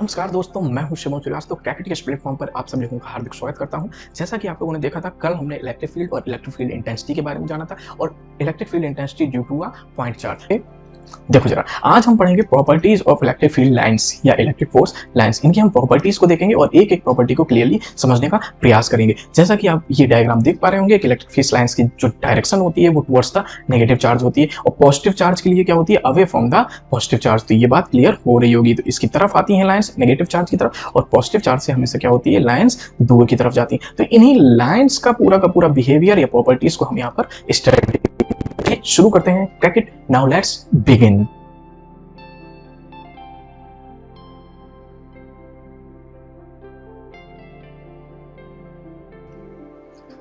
नमस्कार दोस्तों, मैं हूं शिवम श्रीवास्तव। क्रैकेट इस प्लेटफॉर्म पर आप सब लोगों का हार्दिक स्वागत करता हूं। जैसा कि आप लोगों ने देखा था, कल हमने इलेक्ट्रिक फील्ड और इलेक्ट्रिक फील्ड इंटेंसिटी के बारे में जाना था और electric field intensity due to a point charge. देखो जरा, आज हम पढ़ेंगे properties of electric field lines या इलेक्ट्रिक फोर्स लाइंस। इनकी हम प्रॉपर्टीज को देखेंगे और एक एक प्रॉपर्टी को क्लियरली समझने का प्रयास करेंगे। जैसा कि आप ये डायग्राम देख पा रहे होंगे कि इलेक्ट्रिक फील्ड लाइंस की जो डायरेक्शन होती है वो टुवर्ड्स द नेगेटिव चार्ज होती है और पॉजिटिव चार्ज के लिए क्या होती है, away from the positive charge. तो ये बात क्लियर हो रही होगी। तो इसकी तरफ आती है लाइंस नेगेटिव चार्ज की तरफ और पॉजिटिव चार्ज से हमेशा क्या होती है, लाइंस दूर की तरफ जाती है। तो इन्हीं लाइंस का पूरा बिहेवियर या प्रॉपर्टीज को हम यहाँ पर स्टडी शुरू करते हैं। क्रैकेट, नाउ लेट्स बिगिन।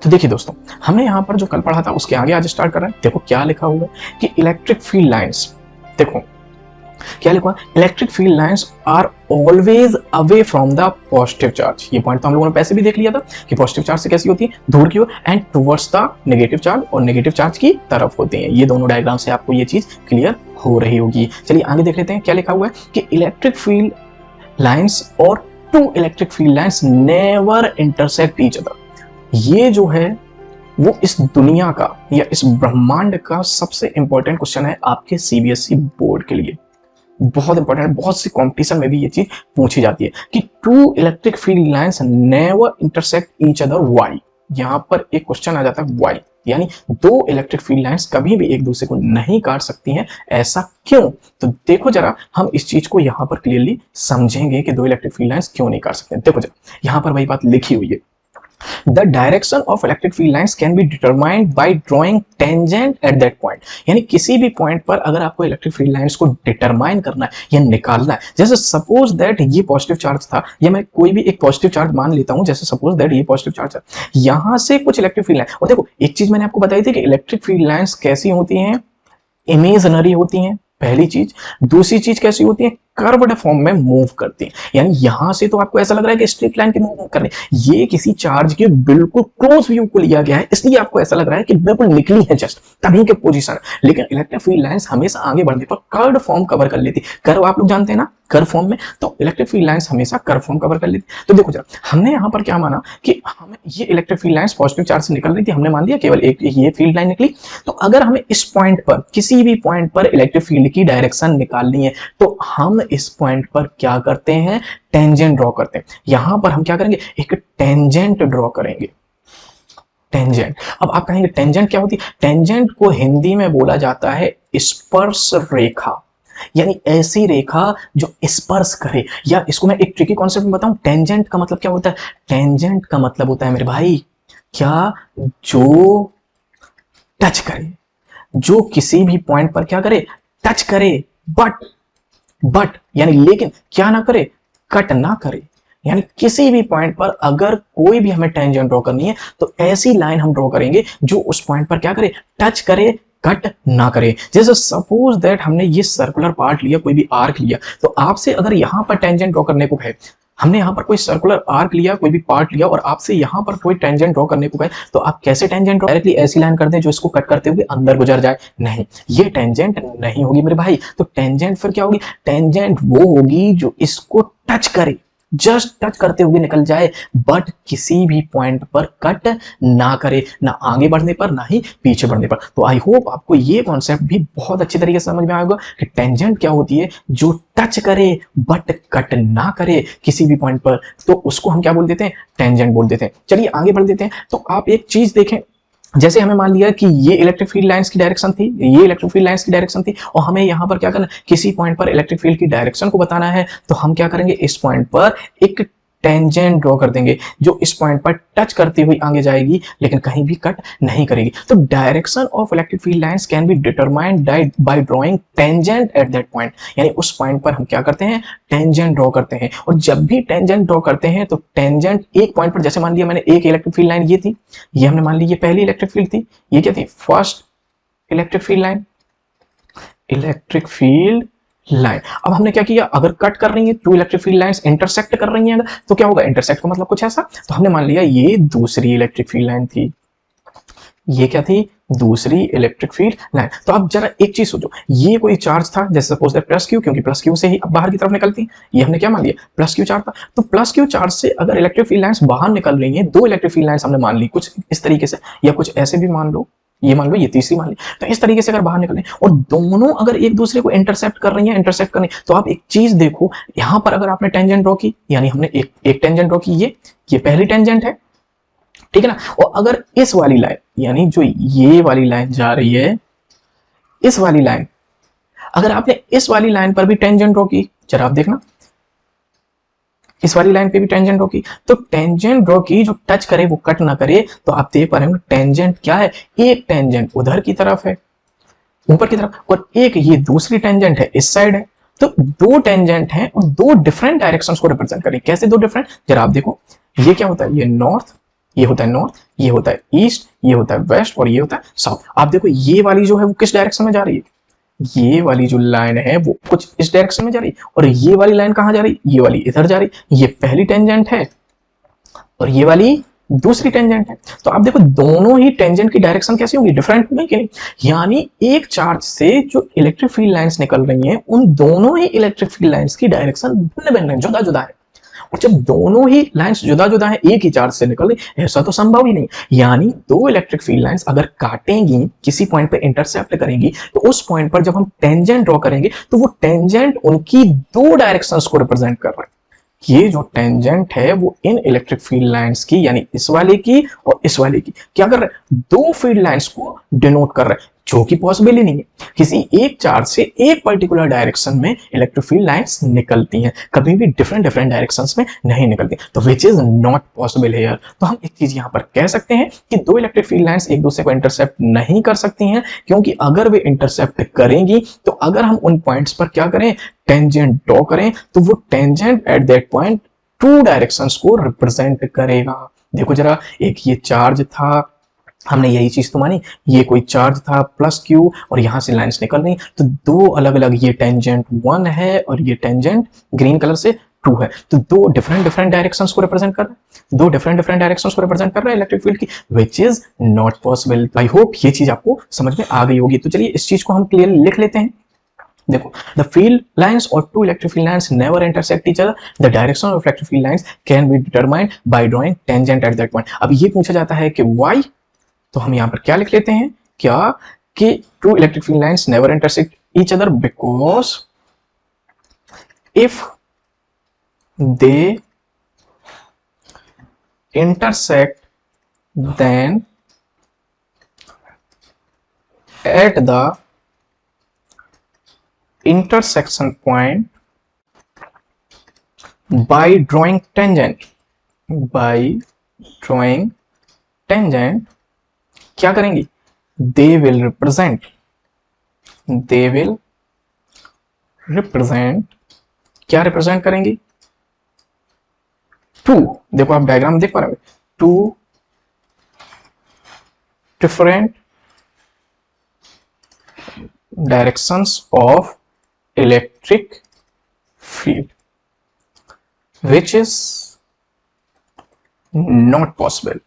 तो देखिए दोस्तों, हमने यहां पर जो कल पढ़ा था उसके आगे आज स्टार्ट कर रहे हैं। देखो क्या लिखा हुआ है कि इलेक्ट्रिक फील्ड लाइंस, देखो क्या लिखा, electric field lines are always away from the positive charge. ये पॉइंट तो हम लोगों ने पहले भी देख लिया था कि पॉजिटिव चार्ज से कैसी होती है, दूर की ओर, and towards the negative charge और नेगेटिव चार्ज की तरफ होते हैं। ये दोनों डायग्राम से आपको ये चीज क्लियर हो रही होगी। चलिए आगे देख लेते हैं क्या लिखा हुआ है कि इलेक्ट्रिक फील्ड लाइंस और two electric field lines never intersect each other. ये जो है वो इस दुनिया का या इस ब्रह्मांड का सबसे इंपॉर्टेंट क्वेश्चन है आपके सीबीएसई बोर्ड के लिए। बहुत इंपॉर्टेंट है, बहुत सी कंपटीशन में भी ये चीज पूछी जाती है कि two electric field lines never intersect each other, why. यहां पर एक क्वेश्चन आ जाता है व्हाई, यानी दो इलेक्ट्रिक फील्ड लाइंस कभी भी एक दूसरे को नहीं काट सकती हैं, ऐसा क्यों। तो देखो जरा, हम इस चीज को यहां पर क्लियरली समझेंगे कि दो इलेक्ट्रिक फील्ड लाइंस क्यों नहीं काट सकते। देखो जरा, यहां पर वही बात लिखी हुई है, The direction of electric field lines can be determined by drawing tangent at that point। यानी किसी भी पॉइंट पर अगर आपको इलेक्ट्रिक फील्ड लाइंस को डिटरमाइन करना है या निकालना है, जैसे सपोज दैट ये पॉजिटिव चार्ज था, या मैं कोई भी एक पॉजिटिव चार्ज मान लेता हूं, जैसे सपोज दैट ये पॉजिटिव चार्ज है, यहां से कुछ इलेक्ट्रिक फील्ड लाइन। और देखो एक चीज मैंने आपको बताई थी कि इलेक्ट्रिक फील्ड लाइंस कैसी होती हैं, इमेजिनरी होती हैं, पहली चीज। दूसरी चीज कैसी होती है, कर्व्ड फॉर्म में मूव करती है। यानी यहां से तो आपको ऐसा लग रहा है कि स्ट्रेट लाइन की मूव कर रही है, ये किसी चार्ज के बिल्कुल क्लोज व्यू को लिया गया है, इसलिए आपको ऐसा लग रहा है कि बिल्कुल निकली है जस्ट तभी के पोजीशन। लेकिन इलेक्ट्रिक फील्ड लाइंस हमेशा आगे बढ़ने पर कर्व्ड फॉर्म कवर कर लेती। कर्व आप लोग जानते हैं ना, कर्व फॉर्म में, तो इलेक्ट्रिक फील्ड लाइंस हमेशा कर्व फॉर्म कवर कर लेती। तो देखो जरा, हमने यहां पर क्या माना कि हमें ये electric field lines positive charge से निकल रही थी, हमने मान लिया केवल एक ये फील्ड लाइन निकली। तो अगर हमें इस पॉइंट पर, किसी भी पॉइंट पर इलेक्ट्रिक फील्ड की डायरेक्शन निकालनी है, तो हम इस पॉइंट पर क्या करते हैं, टेंजेंट ड्रॉ करते हैं। यहां पर हम क्या करेंगे, एक टेंजेंट ड्रॉ करेंगे। टेंजेंट, अब आप कहेंगे टेंजेंट क्या होती है। टेंजेंट को हिंदी में बोला जाता है स्पर्श रेखा, यानी ऐसी रेखा जो स्पर्श करे। या इसको मैं एक ट्रिकी कॉन्सेप्ट में बताऊं, टेंजेंट का मतलब क्या होता है। टेंजेंट का मतलब होता है मेरे भाई, क्या, जो टच करे, जो किसी भी पॉइंट पर क्या करे, टच करे, बट यानी लेकिन क्या ना करे, कट ना करे। यानी किसी भी पॉइंट पर अगर कोई भी हमें टेंजेंट ड्रॉ करनी है तो ऐसी लाइन हम ड्रॉ करेंगे जो उस पॉइंट पर क्या करे, टच करे, कट ना करे। जैसे सपोज दैट हमने ये सर्कुलर पार्ट लिया, कोई भी आर्क लिया, तो आपसे अगर यहां पर टेंजेंट ड्रॉ करने को कहे, हमने यहाँ पर कोई सर्कुलर आर्क लिया, कोई भी पार्ट लिया और आपसे यहाँ पर कोई टेंजेंट ड्रॉ करने को कहे, तो आप कैसे टेंजेंट ड्रॉ, डायरेक्टली ऐसी लाइन कर दें जो इसको कट करते हुए अंदर गुजर जाए। नहीं, ये टेंजेंट नहीं होगी मेरे भाई। तो टेंजेंट फिर क्या होगी, टेंजेंट वो होगी जो इसको टच करे, जस्ट टच करते हुए निकल जाए, बट किसी भी पॉइंट पर कट ना करे, ना आगे बढ़ने पर ना ही पीछे बढ़ने पर। तो आई होप आपको ये कॉन्सेप्ट भी बहुत अच्छी तरीके से समझ में आएगा कि टेंजेंट क्या होती है, जो टच करे बट कट ना करे किसी भी पॉइंट पर, तो उसको हम क्या बोल देते हैं, टेंजेंट बोल देते हैं। चलिए आगे बढ़ देते हैं। तो आप एक चीज देखें, जैसे हमें मान लिया कि ये इलेक्ट्रिक फील्ड लाइंस की डायरेक्शन थी, ये इलेक्ट्रिक फील्ड लाइंस की डायरेक्शन थी, और हमें यहां पर क्या करना है, किसी पॉइंट पर इलेक्ट्रिक फील्ड की डायरेक्शन को बताना है, तो हम क्या करेंगे, इस पॉइंट पर एक टेंजेंट ड्रॉ कर देंगे जो इस पॉइंट पर टच करती हुई आगे जाएगी लेकिन कहीं भी कट नहीं करेगी। तो direction of electric field lines can be determined by drawing tangent at that point. यानी उस पॉइंट पर हम क्या करते हैं, टेंजेंट ड्रॉ करते हैं। और जब भी टेंजेंट ड्रॉ करते हैं तो टेंजेंट एक पॉइंट पर, जैसे मान लिया मैंने एक इलेक्ट्रिक फील्ड लाइन ये थी, ये हमने मान ली ये पहली इलेक्ट्रिक फील्ड थी, ये क्या थी, first electric field line, electric field line. अब हमने क्या किया, अगर कट कर रही है, two electric field lines intersect कर रही हैं, तो क्या होगा, इंटरसेक्ट का मतलब कुछ ऐसा। तो हमने मान लिया ये दूसरी इलेक्ट्रिक फील्ड लाइन थी, ये क्या थी, दूसरी इलेक्ट्रिक फील्ड लाइन। तो आप जरा एक चीज सोचो, ये कोई चार्ज था, जैसे सपोज दैट प्लस क्यू, क्योंकि प्लस क्यू से ही अब बाहर की तरफ निकलती है, ये हमने क्या मान लिया, प्लस क्यू चार्ज था। तो प्लस क्यू चार्ज से अगर इलेक्ट्रिक फील्ड लाइंस बाहर निकल रही हैं, दो इलेक्ट्रिक फील्ड लाइंस हमने मान ली कुछ इस तरीके से, या कुछ ऐसे भी मान लो, ये मान लो, ये तीसरी मान ली। तो इस तरीके से अगर बाहर निकले और दोनों अगर एक दूसरे को इंटरसेप्ट कर रही हैं, इंटरसेप्ट करनी, तो आप एक चीज देखो, यहां पर अगर आपने टेंजेंट ड्रॉ की, यानी हमने एक टेंजेंट ड्रॉ की, ये पहली टेंजेंट है, ठीक है ना। और अगर इस वाली लाइन, यानी जो ये वाली लाइन जा रही है, इस वाली लाइन, अगर आपने इस वाली लाइन पर भी टेंजेंट ड्रॉ की, जरा आप देखना, इस वाली लाइन पे भी टेंजेंट ड्रॉ की, तो टेंजेंट ड्रॉ की जो टच करे वो कट ना करे, तो आप देख पा रहे होंगे टेंजेंट क्या है, एक टेंजेंट उधर की तरफ है, ऊपर की तरफ, और एक ये दूसरी टेंजेंट है इस साइड है। तो दो टेंजेंट हैं और दो डिफरेंट डायरेक्शंस को रिप्रेजेंट करें। कैसे दो डिफरेंट, जरा आप देखो, ये क्या होता है, ये नॉर्थ, ये होता है नॉर्थ, ये होता है ईस्ट, ये होता है वेस्ट, और ये होता है साउथ। आप देखो ये वाली जो है वो किस डायरेक्शन में जा रही है, ये वाली जो लाइन है वो कुछ इस डायरेक्शन में जा रही है, और ये वाली लाइन कहां जा रही है, ये वाली इधर जा रही है। ये पहली टेंजेंट है और ये वाली दूसरी टेंजेंट है। तो आप देखो दोनों ही टेंजेंट की डायरेक्शन कैसी होगी, डिफरेंट होगी कि नहीं। यानी एक चार्ज से जो इलेक्ट्रिक फील्ड लाइंस निकल रही हैं, उन दोनों ही इलेक्ट्रिक फील्ड लाइंस की डायरेक्शन भिन्न भिन्न है, जुदा जुदा है। और जब दोनों ही लाइंस जुदा जुदा है, एक ही चार्ज से निकल रही, ऐसा तो संभव ही नहीं। यानी दो इलेक्ट्रिक फील्ड लाइंस अगर काटेंगी, किसी पॉइंट पे इंटरसेप्ट करेंगी, तो उस पॉइंट पर जब हम टेंजेंट ड्रॉ करेंगे, तो वो टेंजेंट उनकी दो डायरेक्शंस को रिप्रेजेंट कर रहा है। ये जो टेंजेंट है वो इन इलेक्ट्रिक फील्ड लाइंस की, यानी इस वाले की और इस वाले की, क्या कर रहा है, दो फील्ड लाइंस को डिनोट कर रहा है, जो कि पॉसिबल ही नहीं है। किसी एक चार्ज से एक पर्टिकुलर डायरेक्शन में इलेक्ट्रिक फील्ड लाइंस निकलती हैं, कभी भी डिफरेंट डिफरेंट डायरेक्शंस में नहीं निकलती, तो विच इज नॉट पॉसिबल हियर। तो हम एक चीज यहां पर कह सकते हैं कि दो इलेक्ट्रिक फील्ड लाइंस एक दूसरे को इंटरसेप्ट नहीं कर सकती हैं, क्योंकि अगर वे इंटरसेप्ट करेंगी, तो अगर हम उन पॉइंट्स पर क्या करें, टेंजेंट ड्रॉ करें, तो वो tangent at that point two directions को रिप्रेजेंट करेगा। देखो जरा, एक ये चार्ज था, हमने यही चीज तो मानी, ये कोई चार्ज था प्लस क्यू, और यहां से लाइंस निकल रही, तो दो अलग अलग, ये टेंजेंट 1 है और ये टेंजेंट ग्रीन कलर से 2 है, तो दो डिफरेंट डिफरेंट डायरेक्शंस को रिप्रेजेंट कर रहा है, दो डिफरेंट डिफरेंट डायरेक्शंस को रिप्रेजेंट कर रहा है इलेक्ट्रिक फील्ड की, which is not possible. I hope ये चीज आपको समझ में आ गई होगी। तो चलिए इस चीज को हम क्लियरली लिख लेते हैं। देखो, the field lines or two electric field lines never intersect each other. The direction of electric field lines can be determined by drawing tangent at that point. अब ये पूछा जाता है कि why, तो हम यहाँ पर क्या लिख लेते हैं, क्या कि two electric field lines never intersect each other because if they intersect, then at the intersection point by drawing tangent क्या करेंगी, they will represent क्या रिप्रेजेंट करेंगी, टू, देखो आप डायग्राम देख पा रहे हो, two different directions of electric field, which is not possible,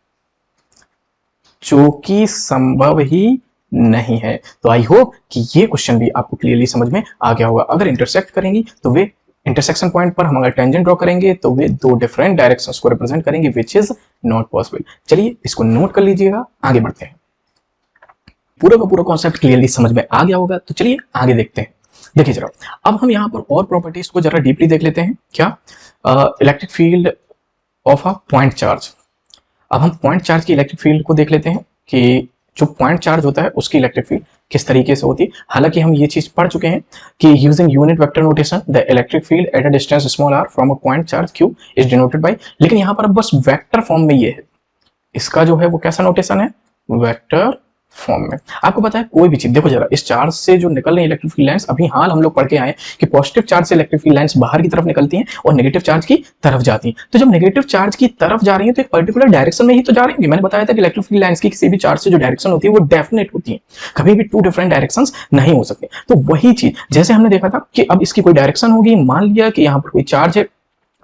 जो कि संभव ही नहीं है। तो आई होप कि ये क्वेश्चन भी आपको क्लियरली समझ में आ गया होगा। अगर इंटरसेक्ट करेंगी तो वे इंटरसेक्शन पॉइंट पर हम अगर टेंजेंट ड्रॉ करेंगे तो वे दो डिफरेंट डायरेक्शंस को रिप्रेजेंट करेंगे, विच इज नॉट पॉसिबल। चलिए इसको नोट कर लीजिएगा, आगे बढ़ते हैं। पूरा का पूरा कॉन्सेप्ट क्लियरली समझ में आ गया होगा, तो चलिए आगे देखते हैं। देखिए जरा, अब हम यहाँ पर और प्रॉपर्टीज को जरा डीपली देख लेते हैं। क्या, electric field of a point charge. अब हम पॉइंट चार्ज की इलेक्ट्रिक फील्ड को देख लेते हैं कि जो पॉइंट चार्ज होता है उसकी इलेक्ट्रिक फील्ड किस तरीके से होती है। हालांकि हम ये चीज पढ़ चुके हैं कि using unit vector notation the electric field eight a distance small r from a point charge q is denoted by, लेकिन यहाँ पर अब बस वेक्टर फॉर्म में ये है, इसका जो है वो कैसा नोटेशन है, वेक्टर फॉर्म में। आपको पता है कोई भी चीज, देखो जरा, इस चार्ज से जो निकल रही इलेक्ट्रिक फील्ड लाइंस, अभी हाल हम लोग पढ़ के आए कि पॉजिटिव चार्ज से इलेक्ट्रिक फील्ड लाइंस बाहर की तरफ निकलती हैं और नेगेटिव चार्ज की तरफ जाती हैं। तो जब नेगेटिव चार्ज की तरफ जा रही है तो एक पर्टिकुलर डायरेक्शन में ही तो जा रही है। मैंने बताया था कि इलेक्ट्रिक फील्ड लाइंस की किसी भी चार्ज से जो डायरेक्शन होती है वो डेफिनेट होती है, कभी भी टू डिफरेंट डायरेक्शंस नहीं हो सकते। तो वही चीज जैसे हमने देखा था कि अब इसकी कोई डायरेक्शन होगी, मान लिया कि यहाँ पर कोई चार्ज है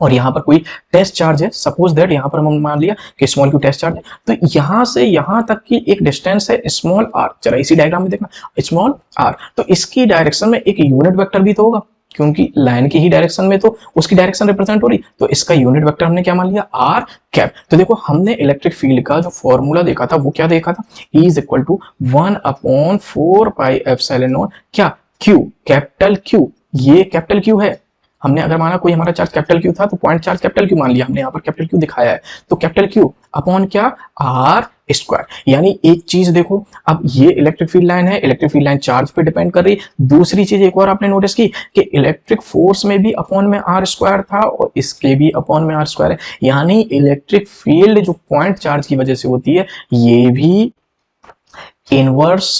और यहाँ पर कोई टेस्ट चार्ज है, सपोज दैट यहाँ पर हम मान लिया कि स्मॉल क्यू टेस्ट चार्ज है, तो यहाँ से यहाँ तक की एक डिस्टेंस है स्मॉल आर। चला इसी डायग्राम में देखना, स्मॉल आर, तो इसकी डायरेक्शन में एक यूनिट वेक्टर भी तो होगा, क्योंकि लाइन की ही डायरेक्शन में तो उसकी डायरेक्शन रिप्रेजेंट हो रही, तो इसका यूनिट वेक्टर हमने क्या मान लिया, आर कैप। तो देखो हमने इलेक्ट्रिक फील्ड का जो फॉर्मूला देखा था वो क्या देखा था, E is equal to 1/4 pi epsilon naught क्या, क्यू, कैपिटल क्यू, ये कैपिटल क्यू है। हमने अगर माना कोई हमारा चार्ज कैपिटल क्यू था तो पॉइंट चार्ज कैपिटल क्यू मान लिया, हमने यहाँ पर कैपिटल क्यू दिखाया है, तो कैपिटल क्यू अपॉन क्या, आर स्क्वायर। यानी एक चीज देखो, अब ये इलेक्ट्रिक फील्ड लाइन है, इलेक्ट्रिक फील्ड लाइन चार्ज पे डिपेंड कर रही है। दूसरी चीज एक और आपने नोटिस की कि इलेक्ट्रिक फोर्स में भी अपॉन में आर स्क्वायर था और इसके भी अपॉन में आर स्क्वायर है, यानी इलेक्ट्रिक फील्ड जो पॉइंट चार्ज की वजह से होती है ये भी इनवर्स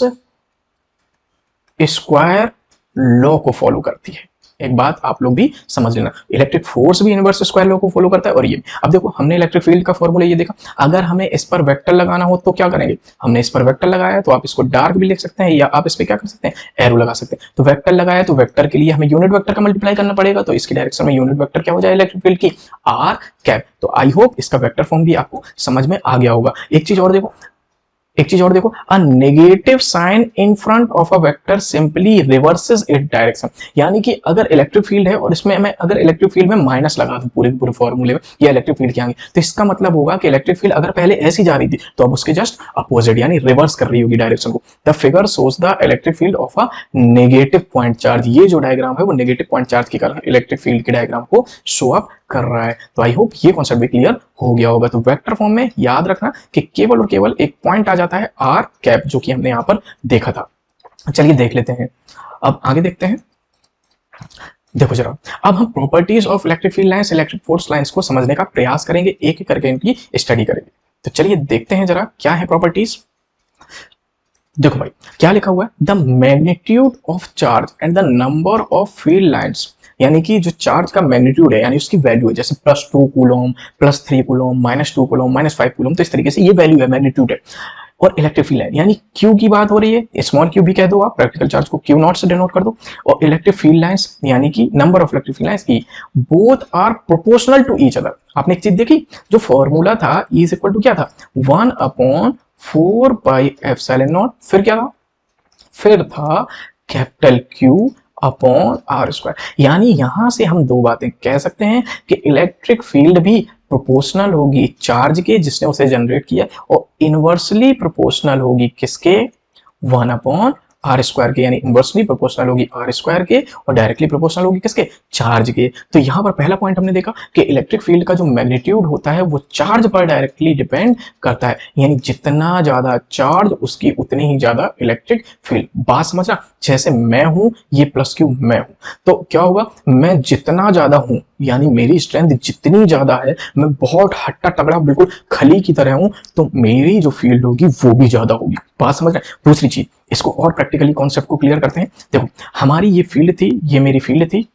स्क्वायर लॉ को फॉलो करती है। एक बात आप लोग भी समझ लेना, इलेक्ट्रिक फोर्स भी इनवर्स स्क्वायर लॉ को फॉलो करता है और ये। अब देखो हमने इलेक्ट्रिक फील्ड का फॉर्मूला ये देखा, अगर हमें इस पर वेक्टर लगाना हो तो क्या करेंगे, हमने इस पर वेक्टर लगाया तो आप इसको डार्क भी लिख सकते हैं या आप इस पे क्या कर सकते हैं, एरो लगा सकते हैं। तो वेक्टर लगाया तो वेक्टर के लिए हमें यूनिट वेक्टर का मल्टीप्लाई करना पड़ेगा, तो इसकी डायरेक्शन में यूनिट वेक्टर क्या हो जाए इलेक्ट्रिक फील्ड की, आर कैप। तो आई होप इसका वेक्टर फॉर्म भी आपको समझ में आ गया होगा। एक चीज और देखो, a negative sign in front of a vector simply reverses it direction. यानी कि अगर इलेक्ट्रिक फील्ड है और इसमें मैं अगर इलेक्ट्रिक फील्ड में माइनस लगा दूं पूरे फॉर्मूले में या इलेक्ट्रिक फील्ड के आगे, तो इसका मतलब होगा कि इलेक्ट्रिक फील्ड अगर पहले ऐसी जा रही थी तो अब उसके जस्ट अपोजिट यानी रिवर्स कर रही होगी डायरेक्शन को। The figure shows the electric field of a negative point charge. ये जो डायग्राम है वो नेगेटिव पॉइंट चार्ज के कारण इलेक्ट्रिक फील्ड के डायग्राम को शो अप कर रहा है। तो आई होप ये कॉन्सेप्ट भी क्लियर हो गया होगा। तो वेक्टर फॉर्म में याद रखना कि केवल और केवल एक पॉइंट आ जाता है आर कैप, जो कि हमने यहां पर देखा था। चलिए देख लेते हैं, अब आगे देखते हैं। देखो जरा, अब हम properties of electric field lines, electric force lines को समझने का प्रयास करेंगे, एक एक करके इनकी स्टडी करेंगे। तो चलिए देखते हैं जरा क्या है प्रॉपर्टीज। देखो भाई क्या लिखा हुआ है, the magnitude of charge and the number of field lines, यानी कि जो चार्ज का मैग्नीट्यूड है यानी उसकी वैल्यू है, जैसे +2 कूलम, +3 कूलम, -2 कूलम, -5 कूलम, तो इस तरीके से ये वैल्यू है, मैग्नीट्यूड है। और इलेक्ट्रिक फील्ड लाइन यानी क्यू की बात हो रही है, स्मॉल क्यू भी कह दो आप, प्रैक्टिकल चार्ज को क्यू नॉट से डिनोट कर दो। और इलेक्ट्रिक फील्ड लाइंस यानी कि number of electric field lines E, both are proportional to each other. आपने एक चीज देखी, जो फॉर्मूला था ई इज इक्वल टू क्या था, 1/4 पाई एप्सिलॉन नॉट, फिर क्या था, फिर था capital Q upon R square. यानी यहां से हम दो बातें कह सकते हैं कि इलेक्ट्रिक फील्ड भी प्रोपोर्शनल होगी चार्ज के जिसने उसे जनरेट किया, और इनवर्सली प्रोपोर्शनल होगी किसके, 1/r² के, यानी इनवर्सली प्रोपोर्शनल होगी r² के और डायरेक्टली प्रोपोर्शनल होगी किसके, चार्ज के। तो यहां पर पहला पॉइंट हमने देखा कि इलेक्ट्रिक फील्ड का जो मैग्नीट्यूड होता है वो चार्ज पर डायरेक्टली डिपेंड करता है, यानी जितना ज्यादा चार्ज उसकी उतनी ही ज्यादा इलेक्ट्रिक फील्ड। बात समझना, जैसे मैं हूं ये +q मैं हूं, तो क्या होगा, मैं जितना ज्यादा हूं यानी मेरी स्ट्रेंथ जितनी ज्यादा है, मैं बहुत हट्टा तगड़ा बिल्कुल खली की तरह हूं, तो मेरी जो फील्ड होगी वो भी ज्यादा होगी। बात समझ रहे हैं। दूसरी चीज, इसको और प्रैक्टिकली कॉन्सेप्ट को क्लियर करते हैं। देखो हमारी ये फील्ड थी, ये मेरी फील्ड थी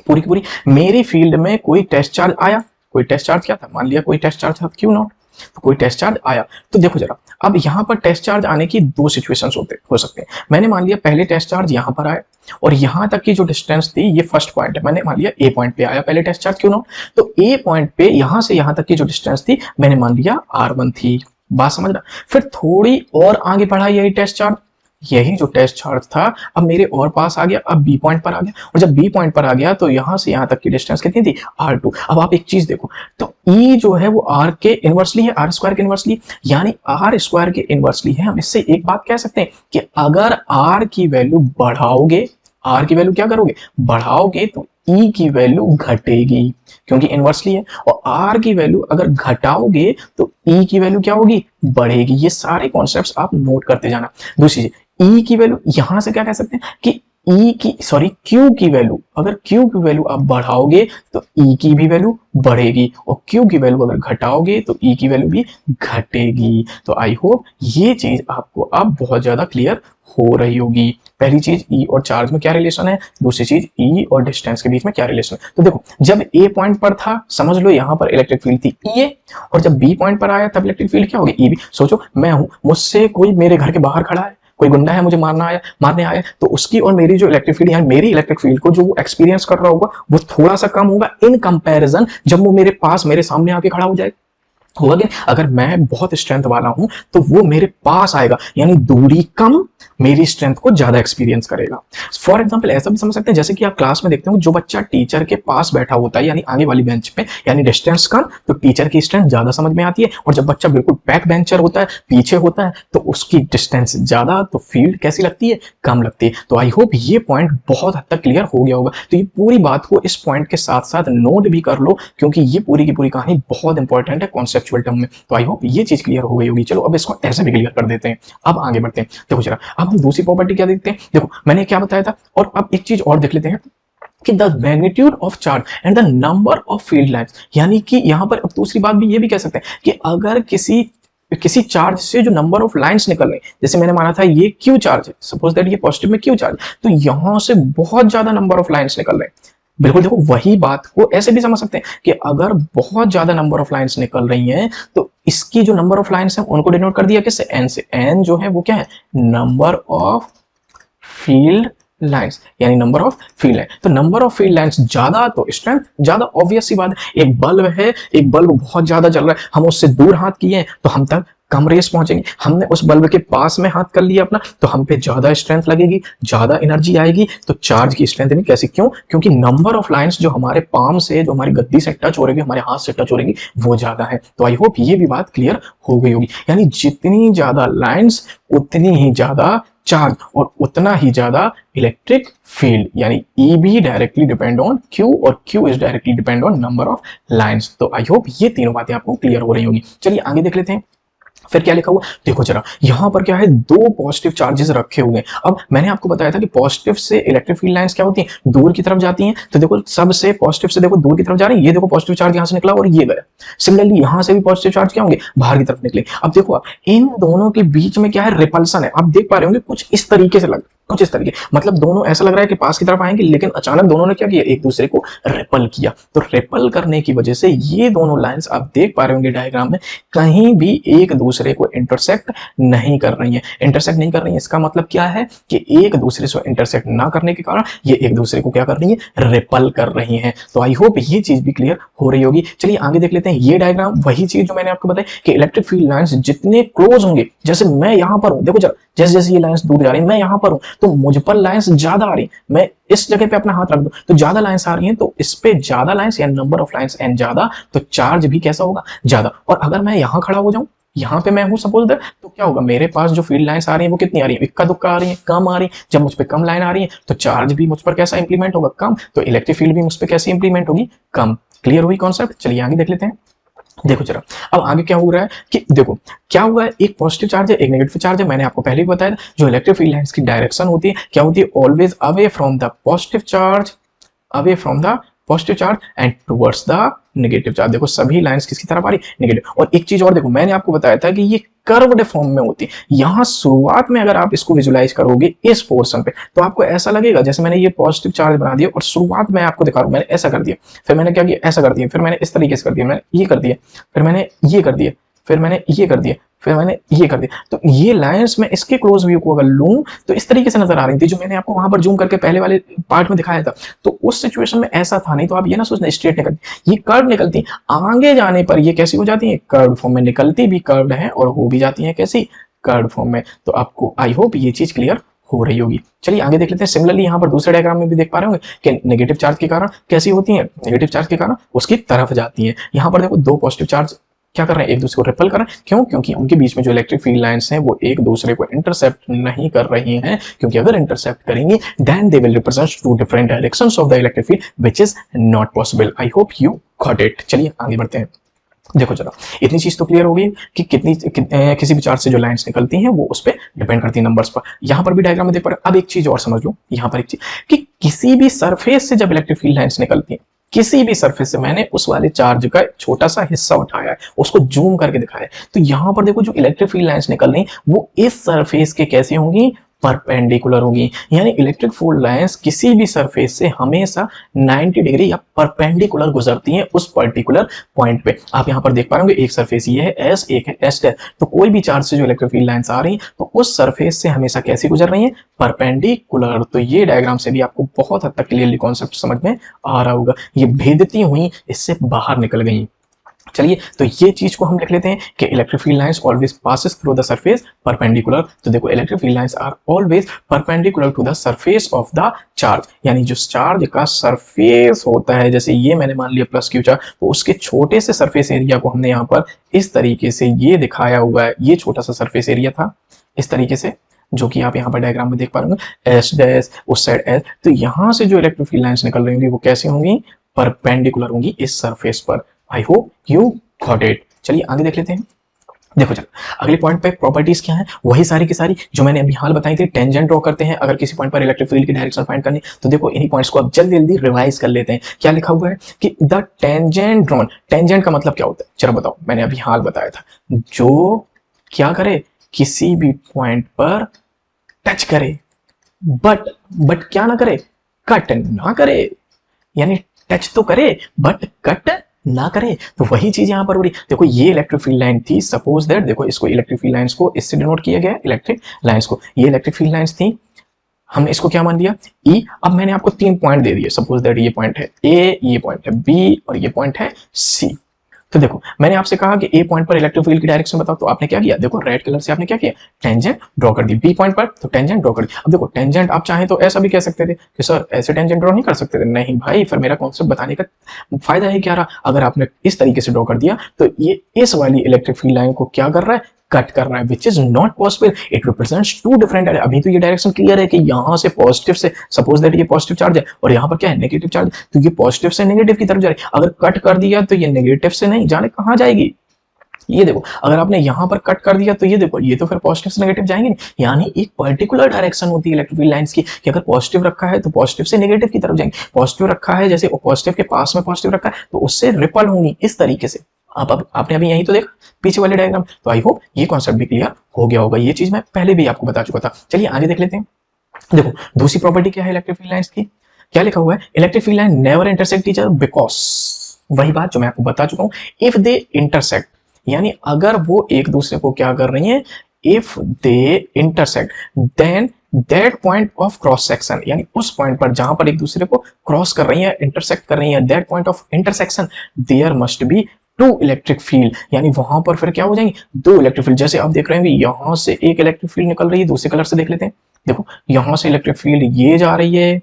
पूरी की पूरी, मेरी फील्ड में कोई टेस्ट चार्ज आया, कोई टेस्ट चार्ज क्या था, मान लिया कोई टेस्ट चार्ज था क्यू नॉट, तो कोई टेस्ट चार्ज आया। तो देखो जरा, अब यहाँ पर टेस्ट चार्ज आने की दो सिचुएशंस हो सकते हैं। मैंने मान लिया पहले टेस्ट चार्ज यहाँ पर आया और यहाँ तक की जो डिस्टेंस थी ये फर्स्ट पॉइंट है, मैंने मान लिया ए पॉइंट पे आया पहले टेस्ट चार्ज क्यू नॉट, तो ए पॉइंट पे यहाँ से यहाँ तक की जो डिस्टेंस थी मैंने मान लिया r1 थी। बात समझ रहा, फिर थोड़ी और आगे बढ़ा यही टेस्ट चार्ज, यही जो टेस्ट चार्ज था अब मेरे और पास आ गया, अब बी पॉइंट पर आ गया, और जब बी पॉइंट पर आ गया तो यहां से यहां तक की डिस्टेंस कितनी थी, r2। अब आप एक चीज देखो, तो E जो है वो r के इनवर्सली है, r² के इनवर्सली, यानी r² के इनवर्सली है। हम इससे एक बात कह सकते हैं कि अगर r की वैल्यू बढ़ाओगे, r की वैल्यू क्या करोगे, बढ़ाओगे, तो E की वैल्यू घटेगी क्योंकि इनवर्सली है, और R की वैल्यू अगर घटाओगे तो E की वैल्यू क्या होगी, बढ़ेगी। ये सारे कॉन्सेप्ट्स आप नोट करते जाना। दूसरी चीज, E की वैल्यू यहां से क्या कह सकते हैं कि Q की वैल्यू, अगर Q की वैल्यू आप बढ़ाओगे तो E की भी वैल्यू बढ़ेगी, और Q की वैल्यू अगर घटाओगे तो E की वैल्यू भी घटेगी। तो आई होप ये चीज आपको अब बहुत ज्यादा क्लियर हो रही होगी। पहली चीज E और चार्ज में क्या रिलेशन है, दूसरी चीज E और डिस्टेंस के बीच में क्या रिलेशन है। तो देखो जब A पॉइंट पर था समझ लो यहाँ पर इलेक्ट्रिक फील्ड थी E, और जब B पॉइंट पर आया तब इलेक्ट्रिक फील्ड क्या होगी, E भी। सोचो मैं हूं, मुझसे कोई मेरे घर के बाहर खड़ा है, कोई गुंडा है मुझे मारने आया तो उसकी और मेरी जो इलेक्ट्रिक फील्ड यानी मेरी इलेक्ट्रिक फील्ड को जो वो एक्सपीरियंस कर रहा होगा वो थोड़ा सा कम होगा इन कंपैरिजन जब वो मेरे सामने आके खड़ा हो जाएगा। होगा कि अगर मैं बहुत स्ट्रेंथ वाला हूं तो वो मेरे पास आएगा, यानी दूरी कम मेरी स्ट्रेंथ को ज्यादा एक्सपीरियंस करेगा। फॉर एग्जांपल ऐसा भी समझ सकते हैं जैसे कि आप क्लास में देखते हो जो बच्चा टीचर के पास बैठा होता है यानी आगे वाली बेंच पे, यानी डिस्टेंस कम तो टीचर की स्ट्रेंथ ज्यादा समझ में आती है, और जब बच्चा बिल्कुल बैक बेंचर होता है पीछे होता है तो उसकी डिस्टेंस ज्यादा तो फील्ड कैसी लगती है, कम लगती है। तो आई होप ये पॉइंट बहुत हद तक क्लियर हो गया होगा। तो ये पूरी बात को इस पॉइंट के साथ साथ नोट भी कर लो क्योंकि ये पूरी की पूरी कहानी बहुत इंपॉर्टेंट है कॉन्सेप्चुअल टर्म में। तो आई होप ये चीज क्लियर हो गई होगी। चलो अब इसको ऐसे भी क्लियर कर देते हैं, अब आगे बढ़ते हैं। देखो जरा अब हम दूसरी प्रॉपर्टी क्या देखते हैं, देखो मैंने क्या बताया था, और अब एक चीज और देख लेते हैं कि the magnitude of charge and the number of field lines, यानी कि यहां पर अब दूसरी बात भी ये भी कह सकते हैं कि अगर किसी चार्ज से जो नंबर ऑफ लाइंस निकल रही, जैसे मैंने माना था ये क्यू चार्ज है, सपोज दैट ये पॉजिटिव में क्यू चार्ज, तो यहां से बहुत ज्यादा नंबर ऑफ लाइंस निकल रहे हैं। बिल्कुल देखो वही बात को ऐसे भी समझ सकते हैं कि अगर बहुत ज्यादा नंबर ऑफ लाइंस निकल रही हैं तो इसकी जो नंबर ऑफ लाइंस है उनको डिनोट कर दिया किससे, एन से। एन जो है वो क्या है, नंबर ऑफ फील्ड लाइंस, यानी नंबर ऑफ फील्ड लाइन। तो नंबर ऑफ फील्ड लाइंस ज्यादा तो स्ट्रेंथ ज्यादा, ऑब्वियस सी बात है। एक बल्ब है, एक बल्ब बहुत ज्यादा जल रहा है, हम उससे दूर हाथ किए हैं तो हम तक कम रेस पहुंचेंगे, हमने उस बल्ब के पास में हाथ कर लिया अपना तो हम पे ज्यादा स्ट्रेंथ लगेगी, ज्यादा एनर्जी आएगी। तो चार्ज की स्ट्रेंथ भी कैसी, क्यों, क्योंकि नंबर ऑफ लाइंस जो हमारे पाम से, जो हमारी गद्दी से टच हो रही है, हमारे हाथ से टच हो रही है, वो ज्यादा है। तो आई होप ये भी बात क्लियर हो गई होगी, यानी जितनी ज्यादा लाइंस उतनी ही ज्यादा चार्ज और उतना ही ज्यादा इलेक्ट्रिक फील्ड, यानी ई भी डायरेक्टली डिपेंड ऑन क्यू और Q is directly depend on number of lines. तो आई होप ये तीनों बातें आपको क्लियर हो रही होंगी। चलिए आगे देख लेते हैं फिर क्या लिखा हुआ, देखो जरा यहां पर क्या है, दो पॉजिटिव चार्जेस रखे हुए हैं। अब मैंने आपको बताया था कि पॉजिटिव से इलेक्ट्रिक फील्ड लाइंस क्या होती हैं, दूर की तरफ जाती हैं। तो देखो सबसे पॉजिटिव से देखो दूर की तरफ जा रही है, ये देखो पॉजिटिव चार्ज यहां से निकला और ये गया। सिमिलरली यहां से भी पॉजिटिव चार्ज क्या होंगे, बाहर की तरफ निकले। अब देखो आप इन दोनों के बीच में क्या है, रिपल्सन है। आप देख पा रहे होंगे कुछ इस तरीके से कुछ इस तरीके, मतलब दोनों ऐसा लग रहा है कि पास की तरफ आएंगे लेकिन अचानक दोनों ने क्या किया, एक दूसरे को रिपल किया। तो रिपल करने की वजह से ये दोनों लाइंस आप देख पा रहे होंगे डायग्राम में कहीं भी एक दूसरे को इंटरसेक्ट नहीं कर रही है। इंटरसेक्ट नहीं कर रही है इसका मतलब क्या है कि एक दूसरे से इंटरसेक्ट ना करने के कारण ये एक दूसरे को क्या कर रही है, रिपल कर रही है। तो आई होप ये चीज भी क्लियर हो रही होगी। चलिए आगे देख लेते हैं। ये डायग्राम वही चीज जो मैंने आपको बताई कि इलेक्ट्रिक फील्ड लाइंस जितने क्लोज होंगे, जैसे मैं यहां पर हूं, देखो जैसे जैसे ये लाइंस दूर जा रही है, मैं यहां पर हूं तो मुझ पर लाइंस ज्यादा आ रही, मैं इस जगह पे अपना हाथ रख दूं तो ज्यादा लाइंस आ रही हैं, तो इस पे ज्यादा लाइंस या नंबर ऑफ लाइंस एन ज्यादा, तो चार्ज भी कैसा होगा, ज्यादा। और अगर मैं यहां खड़ा हो जाऊं, यहाँ पे मैं हूं सपोज दैट, तो क्या होगा, मेरे पास जो फील्ड लाइंस आ रही हैं वो कितनी आ रही है, इक्का दुक्का आ रही है, कम आ रही है। जब मुझ पे कम लाइन आ रही है तो चार्ज भी मुझ पर कैसा इंप्लीमेंट होगा, कम। तो इलेक्ट्रिक फील्ड भी मुझ पे कैसे इंप्लीमेंट होगी, कम। क्लियर हुई कॉन्सेप्ट। चलिए आगे देख लेते हैं। देखो जरा अब आगे क्या हो रहा है कि देखो क्या हुआ है, एक पॉजिटिव चार्ज है, एक नेगेटिव चार्ज है। मैंने आपको पहले ही बताया था जो इलेक्ट्रिक फील्ड लाइंस की डायरेक्शन होती है क्या होती है, always away from the positive charge, away from the positive charge and towards the negative charge. देखो सभी लाइंस किसकी तरफ आ रही, नेगेटिव। और एक चीज और देखो, मैंने आपको बताया था कि ये कर्व्ड फॉर्म में होती है। यहां शुरुआत में अगर आप इसको विजुलाइज करोगे इस पोर्शन पे तो आपको ऐसा लगेगा जैसे मैंने ये पॉजिटिव चार्ज बना दिया और शुरुआत में आपको दिखा रहा हूं, मैंने ऐसा कर दिया, फिर मैंने क्या किया, ऐसा कर दिया, फिर मैंने इस तरीके से कर दिया, मैंने ये कर दिया, फिर मैंने ये कर दिया, फिर मैंने ये कर दिया, फिर मैंने ये कर दिया। तो ये लाइंस में इसके क्लोज व्यू को अगर लूं तो इस तरीके से नजर आ रही थी, जो मैंने आपको वहां पर जूम करके पहले वाले पार्ट में दिखाया था। तो उस सिचुएशन में ऐसा था नहीं। तो आप ये ना सोचना स्ट्रेट निकलती, ये कर्व निकलती, आगे जाने पर ये कैसी हो जाती है, कर्व फॉर्म में। निकलती भी कर्व है और हो भी जाती है कैसी, कर्व फॉर्म में। तो आपको आई होप ये चीज क्लियर हो रही होगी। चलिए आगे देख लेते हैं। सिमिलरली यहाँ पर दूसरे डायग्राम में भी देख पा रहे होंगे कि नेगेटिव चार्ज के कारण कैसी होती है, नेगेटिव चार्ज के कारण उसकी तरफ जाती है। यहाँ पर देखो दो पॉजिटिव चार्ज क्या कर रहे हैं, एक दूसरे को रिपल कर रहे हैं। क्यों, क्योंकि उनके बीच में जो इलेक्ट्रिक फील्ड लाइंस हैं वो एक दूसरे को इंटरसेप्ट नहीं कर रही हैं, क्योंकि अगर इंटरसेप्ट करेंगी then they will represent two different directions of the electric field which is not possible. I hope you got it. चलिए आगे बढ़ते हैं। देखो जरा इतनी चीज तो क्लियर हो गई कि किसी भी चार्ज से जो लाइंस निकलती हैं वो उस पर डिपेंड करती है नंबर्स पर। यहां पर भी डायग्राम में देख पा रहे। अब एक चीज और समझ लो, यहां पर एक चीज कि किसी भी सरफेस से जब इलेक्ट्रिक फील्ड लाइंस निकलती हैं, किसी भी सरफेस से, मैंने उस वाले चार्ज का छोटा सा हिस्सा उठाया है, उसको जूम करके दिखाया है। तो यहां पर देखो जो इलेक्ट्रिक फील्ड लाइंस निकल रही वो इस सरफेस के कैसी होंगी, परपेंडिकुलर होगी, यानी इलेक्ट्रिक फील्ड लाइंस किसी भी सरफेस से हमेशा 90 डिग्री या परपेंडिकुलर गुजरती हैं उस पर्टिकुलर पॉइंट पे। आप यहाँ पर देख पा रहे होंगे एक सरफेस ये है एस, एक है एस डैश, तो कोई भी चार्ज से जो इलेक्ट्रिक फील्ड लाइंस आ रही हैं तो उस सरफेस से हमेशा कैसी गुजर रही हैं, परपेंडिकुलर। तो ये डायग्राम से भी आपको बहुत हद तक क्लियरली कॉन्सेप्ट समझ में आ रहा होगा, ये भेदती हुई इससे बाहर निकल गई। चलिए तो ये चीज को हम लिख लेते हैं कि electric field lines always passes through the surface perpendicular. तो देखो electric field lines are always perpendicular to the surface of the charge, यानी जो चार्ज का सरफेस होता है, जैसे ये मैंने मान लिया प्लस क्यू चार्ज, तो उसके छोटे से सरफेस एरिया को हमने यहाँ पर इस तरीके से ये दिखाया हुआ है, ये छोटा सा सरफेस एरिया था इस तरीके से, जो कि आप यहाँ पर डायग्राम में देख पा रहे होंगे एस डैश उस साइड एस। तो यहाँ से जो इलेक्ट्रिक फील्ड लाइंस निकल रही होंगी वो कैसी होंगी, परपेंडिकुलर होंगी इस सरफेस पर। आई होप यू गॉट इट। चलिए आगे देख लेते हैं। देखो चलो अगले पॉइंट पे प्रॉपर्टीज क्या है, वही सारी की सारी जो मैंने अभी हाल बताई थी। टेंजेंट ड्रॉ करते हैं अगर किसी पॉइंट पर इलेक्ट्रिक फील्ड की डायरेक्शन फाइंड करनी, तो देखो इन्हीं पॉइंट्स को अब जल्दी जल्दी रिवाइज कर लेते हैं। क्या लिखा हुआ है कि द टेंजेंट ड्रॉन, टेंजेंट का मतलब क्या होता है, चलो बताओ, मैंने अभी हाल बताया था, जो क्या करे, किसी भी पॉइंट पर टच करे, बट क्या ना करे, कट ना करे, यानी टच तो करे बट कट ना करे। तो वही चीज यहां पर हो रही। देखो ये इलेक्ट्रिक फील्ड लाइन थी, सपोज दैट, देखो इसको इलेक्ट्रिक फील्ड लाइंस को इससे डिनोट किया गया, इलेक्ट्रिक लाइंस को, ये इलेक्ट्रिक फील्ड लाइंस थी, हमने इसको क्या मान लिया ई। अब मैंने आपको 3 पॉइंट दे दिए, सपोज दैट ये पॉइंट है ए, ये पॉइंट है बी और ये पॉइंट है सी। तो देखो मैंने आपसे कहा कि ए पॉइंट पर इलेक्ट्रिक फील्ड की डायरेक्शन बताओ, तो आपने क्या किया, देखो रेड कलर से आपने क्या किया, टेंजेंट ड्रॉ कर दी। बी पॉइंट पर तो टेंजेंट ड्रॉ कर दी। अब देखो टेंजेंट आप चाहें तो ऐसा भी कह सकते थे कि सर ऐसे टेंजेंट ड्रॉ नहीं कर सकते थे, नहीं भाई, फिर मेरा कॉन्सेप्ट बताने का फायदा है क्या रहा। अगर आपने इस तरीके से ड्रॉ कर दिया तो ये इस वाली इलेक्ट्रिक फील्ड लाइन को क्या कर रहा है, कट कर रहा है, विच is not possible, it represents two different. अभी तो ये डायरेक्शन क्लियर है कि यहाँ से पॉजिटिव से, सपोज दैट ये पॉजिटिव चार्ज है और यहाँ पर क्या है, नेगेटिव चार्ज, तो ये पॉजिटिव से नेगेटिव की तरफ जा रही है। अगर कट कर दिया तो ये नेगेटिव से नहीं, जाने कहाँ जाएगी, ये देखो अगर आपने यहां पर कट कर दिया तो ये देखो ये तो फिर पॉजिटिव से नेगेटिव जाएंगे नहीं, यानी एक पर्टिकुलर डायरेक्शन होती है इलेक्ट्रिक फील्ड लाइंस की कि अगर पॉजिटिव रखा है तो पॉजिटिव से नेगेटिव की तरफ जाएंगे, पॉजिटिव रखा है जैसे पॉजिटिव के पास में पॉजिटिव रखा है तो उससे रिपल होंगी इस तरीके से। आपने अभी यही तो देखा पीछे वाले डायग्राम। तो आई होप ये कॉन्सेप्ट भी क्लियर हो गया होगा, ये चीज मैं पहले भी आपको बता चुका था। चलिए आगे देख लेते हैं। देखो दूसरी प्रॉपर्टी क्या है इलेक्ट्रिक फील्ड लाइंस की, क्या लिखा हुआ है, electric field line never intersect each other because, वही बात जो मैं आपको बता चुका हूं, इफ दे इंटरसेक्ट, यानी अगर वो एक दूसरे को क्या कर रही हैं, if they intersect then that point of cross section, यानी उस पॉइंट पर जहां पर एक दूसरे को क्रॉस कर रही है, इंटरसेक्ट कर रही है, that point of intersection there must be two electric field, यानी वहां पर फिर क्या हो जाएंगे, दो इलेक्ट्रिक फील्ड। जैसे आप देख रहे हैं यहां से एक इलेक्ट्रिक फील्ड निकल रही है, दूसरे कलर से देख लेते हैं। देखो यहां से इलेक्ट्रिक फील्ड ये जा रही है,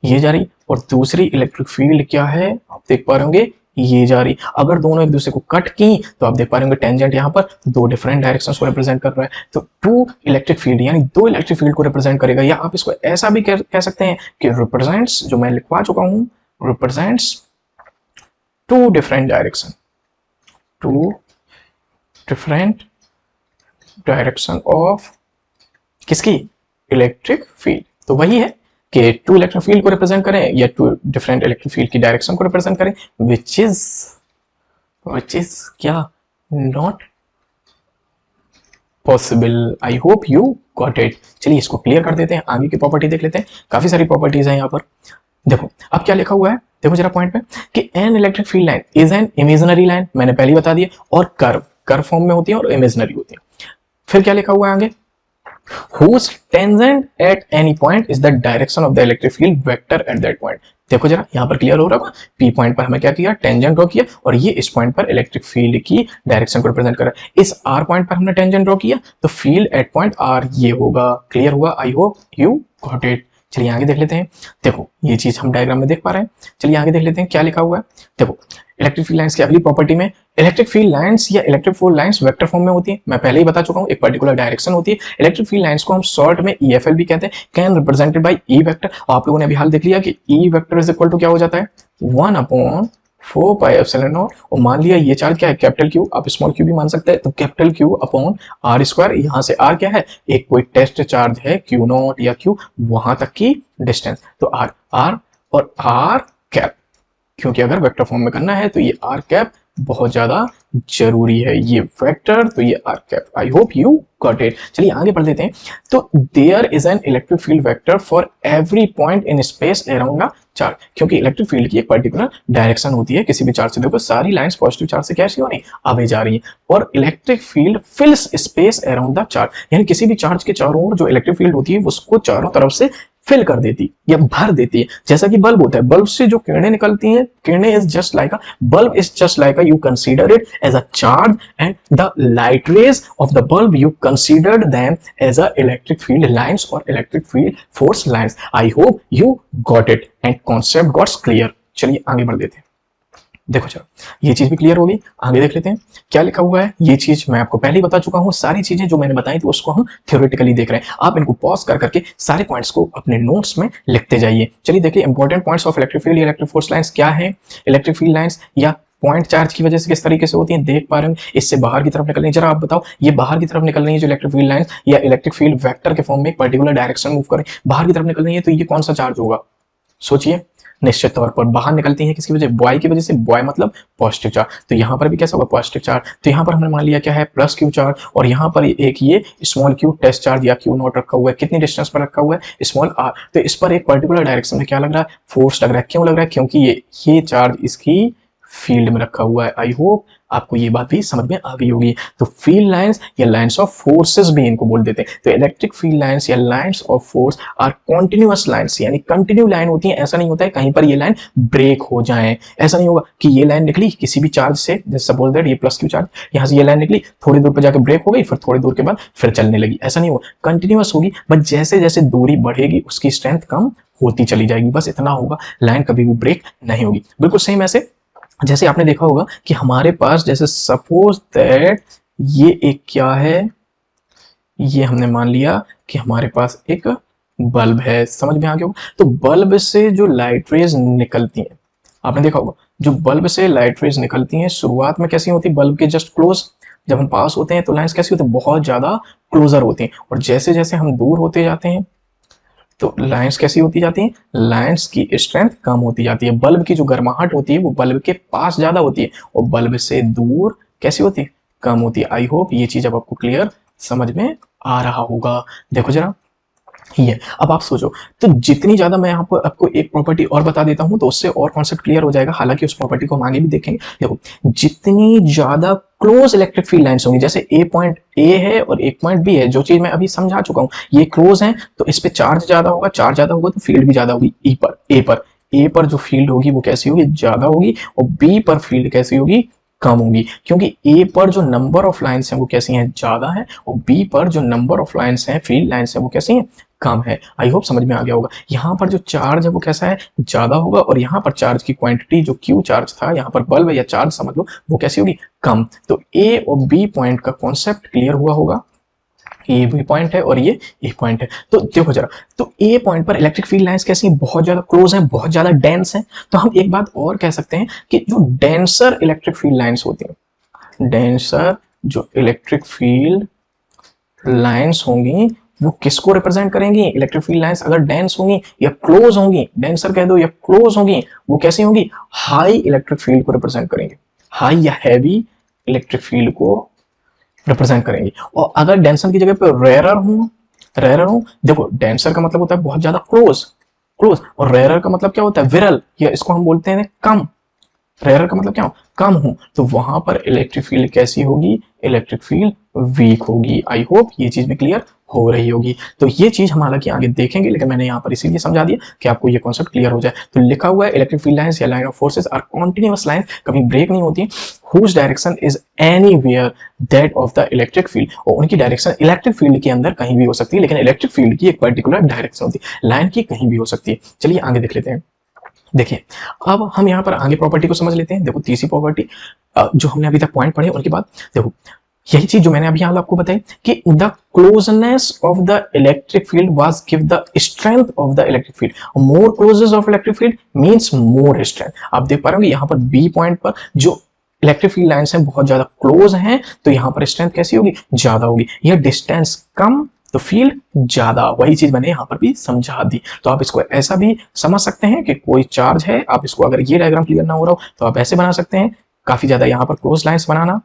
ये जा रही, और दूसरी इलेक्ट्रिक फील्ड क्या है आप देख पा रहे होंगे, ये जा रही। अगर दोनों एक दूसरे को कट की तो आप देख पा रहे होंगे टेंजेंट यहाँ पर दो डिफरेंट डायरेक्शंस को रिप्रेजेंट कर रहा है। तो टू इलेक्ट्रिक फील्ड यानी दो इलेक्ट्रिक फील्ड को रिप्रेजेंट करेगा, या आप इसको ऐसा भी कह सकते हैं कि रिप्रेजेंट्स, जो मैं लिखवा चुका हूं, represents two different direction, two different direction of किसकी, इलेक्ट्रिक फील्ड। तो वही है कि टू इलेक्ट्रिक फील्ड को रिप्रेजेंट करें या टू डिफरेंट इलेक्ट्रिक फील्ड की डायरेक्शन को रिप्रेजेंट करें, विच इज क्या, not possible. I hope you got it. चलिए इसको क्लियर कर देते हैं, आगे की प्रॉपर्टी देख लेते हैं। काफी सारी प्रॉपर्टीज है यहाँ पर। देखो अब क्या लिखा हुआ है, देखो जरा पॉइंट पे कि N electric field line is an imaginary line, मैंने पहले बता दिया, और कर्व फॉर्म में होती है और इमेजिनरी होती है। फिर क्या लिखा हुआ है आगे, whose tangent at any point is the direction of the electric field vector at that point। देखो जरा यहाँ पर क्लियर हो रहा है, पी पॉइंट पर हमें क्या किया, टेंजेंट ड्रॉ किया, और ये इस पॉइंट पर इलेक्ट्रिक फील्ड की डायरेक्शन को रिप्रेजेंट कर रहा है। इस आर पॉइंट पर हमने टेंजेंट ड्रॉ किया तो फील्ड एट पॉइंट आर ये होगा। क्लियर हुआ, आई होप यू गॉट इट। चलिए आगे देख लेते हैं। देखो ये चीज हम डायग्राम में देख पा रहे हैं। चलिए आगे देख लेते हैं क्या लिखा हुआ है। देखो इलेक्ट्रिक फील्ड लाइंस की अगली प्रॉपर्टी में, इलेक्ट्रिक फील्ड लाइंस या electric field lines vector form में होती है। मैं पहले ही बता चुका हूं, एक पर्टिकुलर डायरेक्शन होती है। इलेक्ट्रिक फील्ड लाइंस को हम शॉर्ट में ईएफएल भी कहते हैं, can represented by E vector. आप लोगों ने अभी हाल देख लिया कि E vector is equal to क्या हो जाता है, 1/4 पाई एप्सिलॉन नॉट, और मान लिया ये चार्ज क्या है, कैपिटल क्यू, आप स्मॉल क्यू भी मान सकते हैं, तो capital Q upon R square. यहाँ से आर क्या है, एक कोई टेस्ट चार्ज है क्यू नॉट या क्यू, वहां तक की डिस्टेंस, तो आर और आर कैप, क्योंकि अगर वेक्टर फॉर्म में करना है तो ये आर कैप बहुत ज्यादा जरूरी है ये वेक्टर, तो ये R cap. I hope you got it. चलिए आगे बढ़ देते हैं। तो there is an electric field vector for every point in space around the charge, क्योंकि इलेक्ट्रिक फील्ड की एक पर्टिकुलर डायरेक्शन होती है किसी भी चार्ज से। देखो सारी लाइंस पॉजिटिव चार्ज से कैसी हो रही आगे जा रही है, और electric field fills space around the charge, यानी किसी भी चार्ज के चारों ओर जो इलेक्ट्रिक फील्ड होती है उसको चारों तरफ से फिल कर देती या भर देती है। जैसा कि बल्ब होता है, बल्ब से जो किरणें निकलती हैं, किरणें is just like a bulb is just like a, you consider it as a charge, and the light rays of the bulb you considered them as a electric field lines और electric field force lines. I hope you got it and concept gots clear. चलिए आगे बढ़ देते हैं। देखो चलो ये चीज भी क्लियर होगी, आगे देख लेते हैं क्या लिखा हुआ है। ये चीज मैं आपको पहले ही बता चुका हूं, सारी चीजें जो मैंने बताई थी उसको हम थ्योरेटिकली देख रहे हैं। आप इनको पॉज कर करके सारे पॉइंट्स को अपने नोट्स में लिखते जाइए। चलिए देखिए important points of electric field, electric force lines क्या है, इलेक्ट्रिक फील्ड लाइंस या पॉइंट चार्ज की वजह से किस तरीके से होती हैं, देख पा रहे हैं। इससे बाहर की तरफ निकल रही है, जरा आप बताओ ये बाहर की तरफ निकल रही है जो इलेक्ट्रिक फील्ड लाइंस या इलेक्ट्रिक फील्ड वेक्टर के फॉर्म में एक पर्टिकुलर डायरेक्शन मूव करें, बाहर की तरफ निकल रही है, तो ये कौन सा चार्ज होगा, सोचिए। निश्चित तौर पर बाहर निकलती है किसकी वजह, बॉय की वजह से, बॉय मतलब पॉजिटिव चार्ज, तो यहाँ पर भी कैसा होगा पॉजिटिव चार्ज। तो यहाँ पर हमने मान लिया क्या है प्लस क्यू चार्ज, और यहाँ पर एक ये स्मॉल क्यू टेस्ट चार्ज या क्यू नॉट रखा हुआ है, कितनी डिस्टेंस पर रखा हुआ है स्मॉल आर। तो इस पर एक पर्टिकुलर डायरेक्शन में क्या लग रहा है, फोर्स लग रहा है। क्यों लग रहा है, क्योंकि ये चार्ज इसकी फील्ड में रखा हुआ है। आई होप आपको ये बात भी समझ में आ गई होगी। तो फील्ड लाइंस या लाइंस ऑफ फोर्सेस भी इनको बोल देते हैं। तो इलेक्ट्रिक फील्ड लाइंस या lines of force are continuous lines, यानी कंटिन्यू लाइन होती है। ऐसा नहीं होता है कहीं पर ये लाइन ब्रेक हो जाए, ऐसा नहीं होगा कि ये लाइन निकली किसी भी चार्ज से, जैसे सपोज दैट ये प्लस क्यू चार्ज, यहाँ से ये लाइन निकली, थोड़ी दूर पर जाकर ब्रेक हो गई, फिर थोड़ी दूर के बाद फिर चलने लगी, ऐसा नहीं होगा, कंटिन्यूअस होगी। बट जैसे जैसे दूरी बढ़ेगी उसकी स्ट्रेंथ कम होती चली जाएगी, बस इतना होगा, लाइन कभी भी ब्रेक नहीं होगी। बिल्कुल सेम ऐसे जैसे आपने देखा होगा कि हमारे पास जैसे सपोज दैट ये एक क्या है, ये हमने मान लिया कि हमारे पास एक बल्ब है, समझ में आ गया होगा। तो बल्ब से जो लाइट रेज निकलती हैं, आपने देखा होगा जो बल्ब से लाइट रेज निकलती हैं शुरुआत में कैसी होती है, बल्ब के जस्ट क्लोज, जब हम पास होते हैं तो लाइंस कैसी होती है, बहुत ज्यादा क्लोजर होती हैं, और जैसे जैसे हम दूर होते जाते हैं तो लाइंस कैसी होती जाती हैं, लाइंस की स्ट्रेंथ कम होती जाती है। बल्ब की जो गर्माहट होती है वो बल्ब के पास ज्यादा होती है और बल्ब से दूर कैसी होती है, कम होती है। आई होप ये चीज अब आपको क्लियर समझ में आ रहा होगा। देखो जरा ये अब आप सोचो, तो जितनी ज्यादा मैं आपको एक प्रॉपर्टी और बता देता हूं तो उससे और कॉन्सेप्ट क्लियर हो जाएगा, हालांकि उस प्रॉपर्टी को हम आगे भी देखेंगे। देखो जितनी ज्यादा क्लोज इलेक्ट्रिक फील्ड लाइंस होंगी, जैसे ए पॉइंट ए है और एक पॉइंट बी है, जो चीज मैं अभी समझा चुका हूं, ये क्लोज है तो इस पे चार्ज ज्यादा होगा, चार्ज ज्यादा होगा तो फील्ड भी ज्यादा होगी। ए पर जो फील्ड होगी वो कैसी होगी, ज्यादा होगी, और बी पर फील्ड कैसी होगी, कम होगी, क्योंकि ए पर जो नंबर ऑफ लाइंस हैं वो कैसी हैं, ज्यादा है, और बी पर जो नंबर ऑफ लाइंस हैं, फील्ड लाइंस हैं, वो कैसी हैं, कम है। आई होप समझ में आ गया होगा। यहाँ पर जो चार्ज है वो कैसा है, ज्यादा होगा, और यहाँ पर चार्ज की क्वांटिटी जो क्यू चार्ज था, यहाँ पर बल्ब या चार्ज समझ लो, वो कैसी होगी, कम। तो ए और बी पॉइंट का कॉन्सेप्ट क्लियर हुआ होगा, ये बी पॉइंट है और ये ए पॉइंट है। तो देखो जरा, तो ए पॉइंट पर इलेक्ट्रिक फील्ड लाइंस कैसी हैं, बहुत ज्यादा क्लोज हैं, बहुत ज्यादा डेंस हैं। तो हम एक बात और कह सकते हैं कि जो डेंसर इलेक्ट्रिक फील्ड लाइंस होती हैं, डेंसर जो इलेक्ट्रिक फील्ड लाइंस होंगी वो किसको रिप्रेजेंट करेंगी, इलेक्ट्रिक फील्ड लाइंस अगर डेंस होंगी या क्लोज होंगी, डेंसर कह दो या क्लोज होंगी, वो कैसी होंगी, हाई इलेक्ट्रिक फील्ड को रिप्रेजेंट करेंगे, हाई या हैवी इलेक्ट्रिक फील्ड को रिप्रेजेंट करेंगे। और अगर डेंसर की जगह पे रेरर हो, देखो डेंसर का मतलब होता है बहुत ज्यादा क्लोज, और रेरर का मतलब क्या होता है, विरल, या इसको हम बोलते हैं कम। रेयर का मतलब क्या हो, कम हो, तो वहां पर इलेक्ट्रिक फील्ड कैसी होगी, इलेक्ट्रिक फील्ड वीक होगी। आई होप ये चीज भी क्लियर हो रही होगी। तो ये चीज हम हालांकि आगे देखेंगे, लेकिन मैंने यहाँ पर इसीलिए समझा दिया कि आपको ये कॉन्सेप्ट क्लियर हो जाए। तो लिखा हुआ है इलेक्ट्रिक फील्ड लाइंस या line of forces are continuous line, कभी ब्रेक नहीं होती, whose direction is anywhere that of the electric field, और उनकी डायरेक्शन इलेक्ट्रिक फील्ड के अंदर कहीं भी हो सकती है, लेकिन इलेक्ट्रिक फील्ड की एक पर्टिकुलर डायरेक्शन होती है, लाइन की कहीं भी हो सकती है। चलिए आगे देख लेते हैं। देखिए अब हम यहाँ पर आगे प्रॉपर्टी को समझ लेते हैं। देखो तीसरी प्रॉपर्टी जो हमने अभी तक पॉइंट पढ़े उनके बाद देखो यही चीज जो मैंने अभी यहाँ आपको बताई कि the closeness of the electric field was give the strength of the electric field, more closeness of electric field means more strength. आप देख पा रहे हो यहाँ पर बी पॉइंट पर जो इलेक्ट्रिक फील्ड लाइंस हैं बहुत ज्यादा क्लोज हैं, तो यहाँ पर स्ट्रेंथ कैसी होगी, ज्यादा होगी। यह डिस्टेंस कम तो फील्ड ज्यादा, वही चीज मैंने यहाँ पर भी समझा दी। तो आप इसको ऐसा भी समझ सकते हैं कि कोई चार्ज है, आप इसको अगर ये डायग्राम क्लियर ना हो रहा हो तो आप ऐसे बना सकते हैं काफी ज्यादा यहाँ पर क्लोज लाइंस बनाना,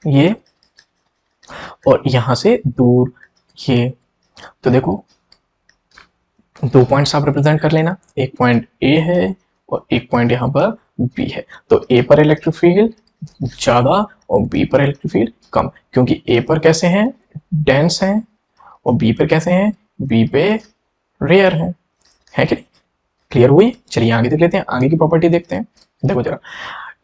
ये, और यहां से दूर ये। तो देखो 2 पॉइंट्स आप रिप्रेजेंट कर लेना, एक पॉइंट ए है और एक पॉइंट यहाँ पर बी है। तो ए पर इलेक्ट्रिक फील्ड ज्यादा और बी पर इलेक्ट्रिक फील्ड कम, क्योंकि ए पर कैसे हैं, डेंस हैं, और बी पर कैसे हैं, बी पे रेयर है कि नहीं? क्लियर हुई? चलिए आगे देख लेते हैं, आगे की प्रॉपर्टी देखते हैं। देखो जरा,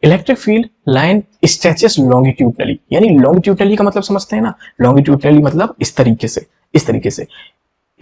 electric field line stretches longitudinally, यानी लॉन्गिट्यूडनली का मतलब समझते हैं ना, लॉन्गिट्यूडनली मतलब इस तरीके से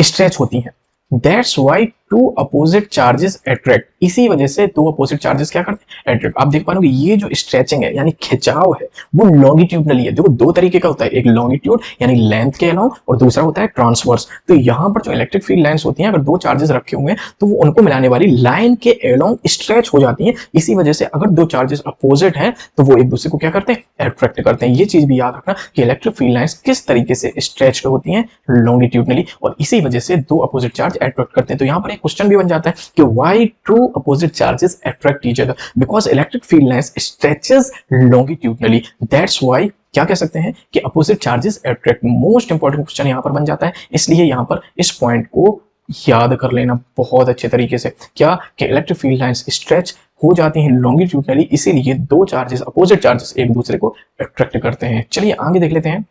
स्ट्रेच होती हैं। That's why two opposite charges attract, इसी वजह से दो अपोजिट चार्जेस क्या करते हैं, अट्रैक्ट। आप देख पा रहे हो ये जो स्ट्रेचिंग है यानी खिंचाव है वो लॉन्गिट्यूडनली है। देखो दो तरीके का होता है, एक लॉन्गिट्यूड यानी लेंथ के अलाउंग और दूसरा होता है ट्रांसवर्स। तो यहाँ पर जो इलेक्ट्रिक फील्ड लाइंस होती हैं, अगर दो चार्जेस रखे हुए हैं तो वो उनको मिलाने वाली लाइन के अलाउंग स्ट्रेच हो जाती है। इसी वजह से अगर दो चार्जेस अपोजिट हैं तो वो एक दूसरे को क्या करते हैं, अट्रैक्ट करते हैं। ये चीज भी याद रखना कि इलेक्ट्रिक फील्ड लाइंस किस तरीके से स्ट्रेच होती हैं, लॉन्गिट्यूडनली, और इसी वजह से दो अपोजिट चार्ज अट्रैक्ट करते हैं। तो यहाँ पर एक क्वेश्चन भी बन जाता है कि why two opposite charges attract each other, because electric field lines stretches longitudinally, that's why क्या कह सकते हैं कि opposite charges attract. Most important question यहाँ पर बन जाता है, इसलिए यहाँ पर इस पॉइंट को याद कर लेना बहुत अच्छे तरीके से, क्या कि इलेक्ट्रिक फील्ड लाइंस स्ट्रेच हो जाती हैं लॉन्गिट्यूडनली, इसीलिए दो चार्जेस अपोजिट चार्जेस एक दूसरे को अट्रैक्ट करते हैं। चलिए आगे देख लेते हैं।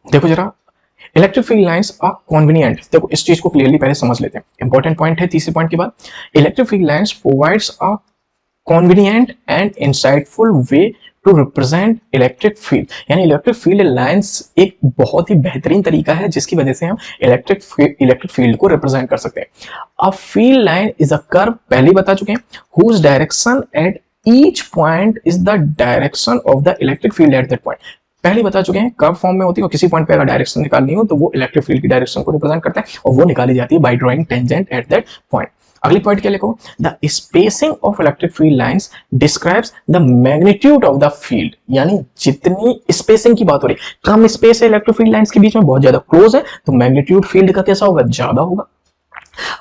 देखो जरा, electric field lines are convenient, देखो इस चीज को क्लियरली पहले समझ लेते हैं, इंपॉर्टेंट पॉइंट है तीसरे पॉइंट के बाद। Electric field lines provides a convenient and insightful way to represent electric field, यानी इलेक्ट्रिक फील्ड लाइंस एक बहुत ही बेहतरीन तरीका है जिसकी वजह से हम इलेक्ट्रिक फील्ड को रिप्रेजेंट कर सकते हैं। A field line is a curve, पहले ही बता चुके हैं, whose direction at each point is the direction of the electric field at that point. पहले बता चुके हैं कर्व फॉर्म में होती है और किसी पॉइंट पे अगर डायरेक्शन निकालनी हो तो वो इलेक्ट्रिक फील्ड की डायरेक्शन को रिप्रेजेंट करता है और वो निकाली जाती है by drawing tangent at that point. अगली पॉइंट क्या लिखो, the spacing of electric field lines describes the magnitude of the field, यानी जितनी स्पेसिंग की बात हो रही है, कम स्पेस है इलेक्ट्रिक फील्ड लाइंस के बीच में, बहुत ज्यादा क्लोज है, तो मैग्नीट्यूड फील्ड का कैसा होगा, ज्यादा होगा।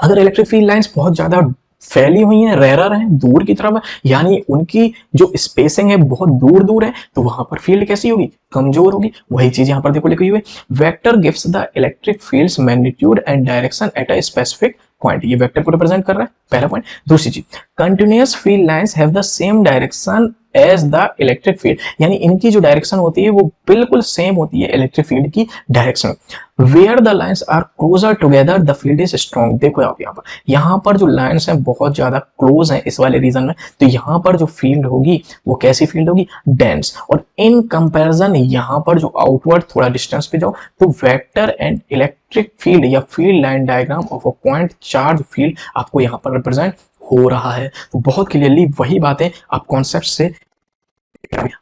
अगर इलेक्ट्रिक फील्ड लाइंस बहुत ज्यादा फैली हुई हैं, रेरर हैं, दूर की तरफ है, यानी उनकी जो स्पेसिंग है बहुत दूर दूर है, तो वहां पर फील्ड कैसी होगी, कमजोर होगी। वही चीज यहां पर देखो लिखी हुई है, vector gives the electric field's magnitude and direction at a specific point, ये वेक्टर को रिप्रेजेंट कर रहा है, पहला पॉइंट। दूसरी चीज, continuous field lines have the same direction as the electric field, यानी इनकी जो डायरेक्शन होती है वो बिल्कुल सेम होती है इलेक्ट्रिक फील्ड की direction. Where the lines are closer together the field is strong, देखो आप यहाँ पर जो लाइंस हैं बहुत ज्यादा क्लोज हैं इस वाले रीजन में, तो यहाँ पर जो फील्ड होगी वो कैसी फील्ड होगी, डेंस। और इन कंपैरिजन यहाँ पर जो आउटवर्ड थोड़ा डिस्टेंस पे जाओ तो वेक्टर एंड इलेक्ट्रिक फील्ड या field line diagram of a point charge field आपको यहाँ पर रिप्रेजेंट हो रहा है। तो बहुत क्लियरली वही बातें आप कॉन्सेप्ट से,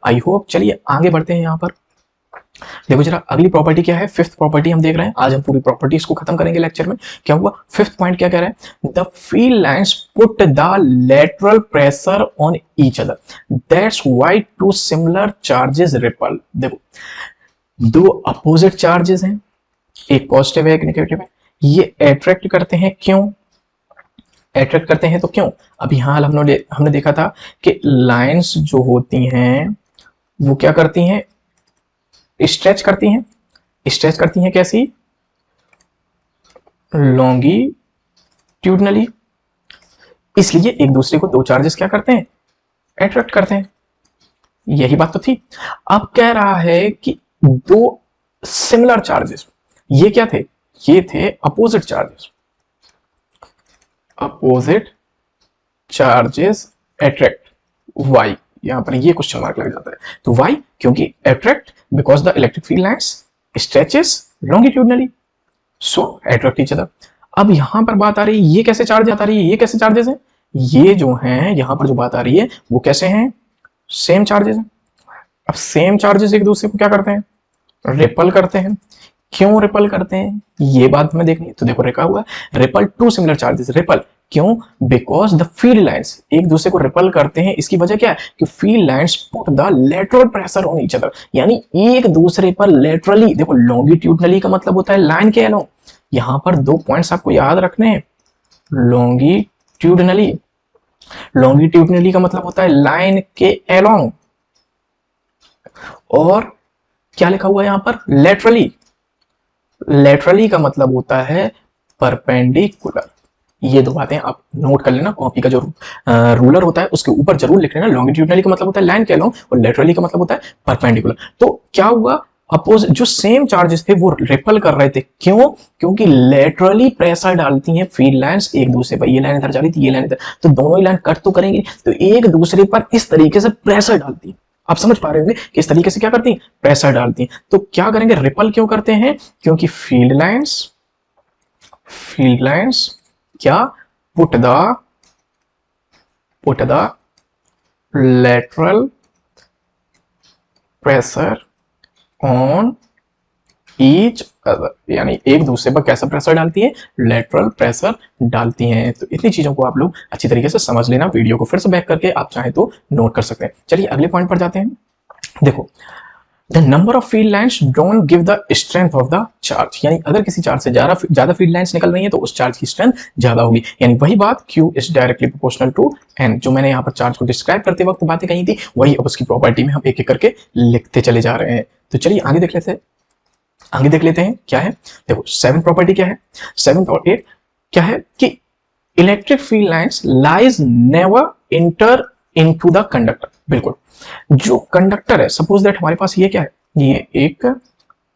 आई होप। चलिए आगे बढ़ते हैं। यहाँ पर देखो जरा अगली प्रॉपर्टी क्या है, फिफ्थ प्रॉपर्टी हम देख रहे हैं। आज हम पूरी प्रॉपर्टीज को खत्म करेंगे लेक्चर में। क्या हुआ, फिफ्थ पॉइंट क्या कह रहा है, the field lines put the lateral pressure on each other, that's why two similar charges repel. देखो दो अपोजिट चार्जेस हैं, एक पॉजिटिव है एक नेगेटिव है, ये अट्रैक्ट करते हैं, क्यों अट्रैक्ट करते हैं, तो क्यों। अभी हाल हमने देखा था कि लाइंस जो होती हैं वो क्या करती हैं, स्ट्रेच करती हैं, स्ट्रेच करती हैं कैसी, लॉन्गिट्यूडनली, इसलिए एक दूसरे को दो चार्जेस क्या करते हैं, अट्रैक्ट करते हैं। यही बात तो थी। अब कह रहा है कि दो सिमिलर चार्जेस, ये क्या थे, ये थे opposite charges, opposite charges attract, why, यहां पर ये क्वेश्चन मार्क लग जाता है। तो वाई, क्योंकि attract because the electric field lines stretches longitudinally, so attract each other. अब यहां पर बात आ रही है, ये कैसे चार्ज आता रही है, ये कैसे चार्जेस हैं, ये जो हैं यहां पर जो बात आ रही है वो कैसे हैं, सेम चार्जेस हैं। अब सेम चार्जेस एक दूसरे को क्या करते हैं, रिपल करते हैं। क्यों रिपल करते हैं ये बात में देखनी है, तो देखो लिखा हुआ है repel two similar charges, repel क्यों, बिकॉज द फील्ड लाइंस एक दूसरे को रिपल करते हैं। इसकी वजह क्या है कि field lines put the lateral pressure on each other, यानी एक दूसरे पर लेटरली, देखो लॉन्गिट्यूडनली का मतलब होता है लाइन के अलोंग, यहां पर दो पॉइंट्स आपको याद रखने हैं, लॉन्गिट्यूडनली लॉन्गिट्यूडनली का मतलब होता है लाइन के अलोंग, और क्या लिखा हुआ है यहां पर, लेटरली। लेटरली का मतलब होता है परपेंडिकुलर। ये दो बातें आप नोट कर लेना, कॉपी का जो रूलर होता है उसके ऊपर जरूर लिख लेना। लॉन्गिट्यूडनली का मतलब होता है लाइन के अलोंग, और लेटरली का मतलब होता है परपेंडिकुलर। तो क्या हुआ, अपोज जो सेम चार्जेस थे वो रिपल कर रहे थे, क्यों? क्योंकि लेटरली प्रेशर डालती हैं फील्ड लाइंस एक दूसरे पर। ये लाइन इधर जा रही थी, ये लाइन इधर, तो दोनों ही लाइन कट तो करेंगी, तो एक दूसरे पर इस तरीके से प्रेशर डालती है। आप समझ पा रहे होंगे कि इस तरीके से क्या करती हैं, प्रेशर डालती हैं। तो क्या करेंगे, रिपल क्यों करते हैं? क्योंकि फील्ड लाइंस क्या, put the lateral pressure on each other, यानी एक दूसरे पर कैसा प्रेशर डालती है, लेटरल प्रेशर डालती हैं। तो इतनी चीजों को आप लोग अच्छी तरीके से समझ लेना। वीडियो को फिर से बैक करके आप चाहे तो नोट कर सकते हैं। चलिए अगले पॉइंट पर जाते हैं। देखो, the number of field lines don't give the strength of the charge, यानी अगर किसी चार्ज से ज्यादा फील्ड लाइंस निकल रही है तो उस चार्ज की स्ट्रेंथ ज्यादा होगी। यानी वही बात, Q is directly proportional to N, जो मैंने यहाँ पर चार्ज को डिस्क्राइब करते वक्त बातें कही थी, वही अब उसकी प्रॉपर्टी में हम एक एक करके लिखते चले जा रहे हैं। तो चलिए आगे देख लेते हैं क्या है। देखो, 7th प्रॉपर्टी क्या है, 7th और 8 क्या है कि electric field lines lies never enter into the conductor. बिल्कुल, जो कंडक्टर है, सपोज दैट हमारे पास ये क्या है, ये एक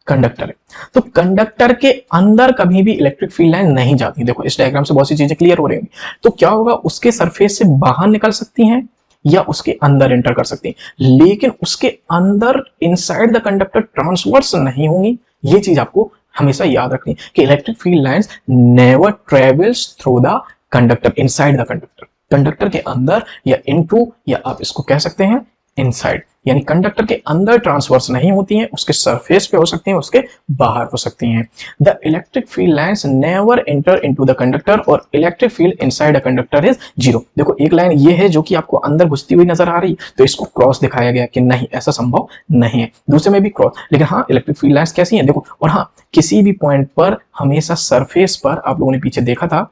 कंडक्टर है, तो कंडक्टर के अंदर कभी भी इलेक्ट्रिक फील्ड लाइन नहीं जाती। देखो इस डायग्राम से बहुत सी चीजें क्लियर हो रही हैं। तो क्या होगा, उसके सरफेस से बाहर निकल सकती हैं या उसके अंदर एंटर कर सकती हैं, लेकिन उसके अंदर इनसाइड द कंडक्टर ट्रांसवर्स नहीं होंगी। ये चीज आपको हमेशा याद रखनी कि electric field lines never travels through the conductor inside the conductor, conductor के अंदर या इनटू, या आप इसको कह सकते हैं इनसाइड, यानी कंडक्टर के अंदर ट्रांसवर्स नहीं होती हैं, उसके सरफेस पे हो सकती हैं, उसके बाहर हो सकती हैं। The electric field lines never enter into the conductor और electric field inside a conductor is zero. देखो एक लाइन ये है जो कि आपको अंदर घुसती हुई नजर आ रही, तो इसको क्रॉस दिखाया गया कि नहीं, ऐसा संभव नहीं है, दूसरे में भी क्रॉस। लेकिन हाँ, इलेक्ट्रिक फील्ड लाइंस कैसी हैं देखो, और हाँ, किसी भी पॉइंट पर हमेशा सरफेस पर, आप लोगों ने पीछे देखा था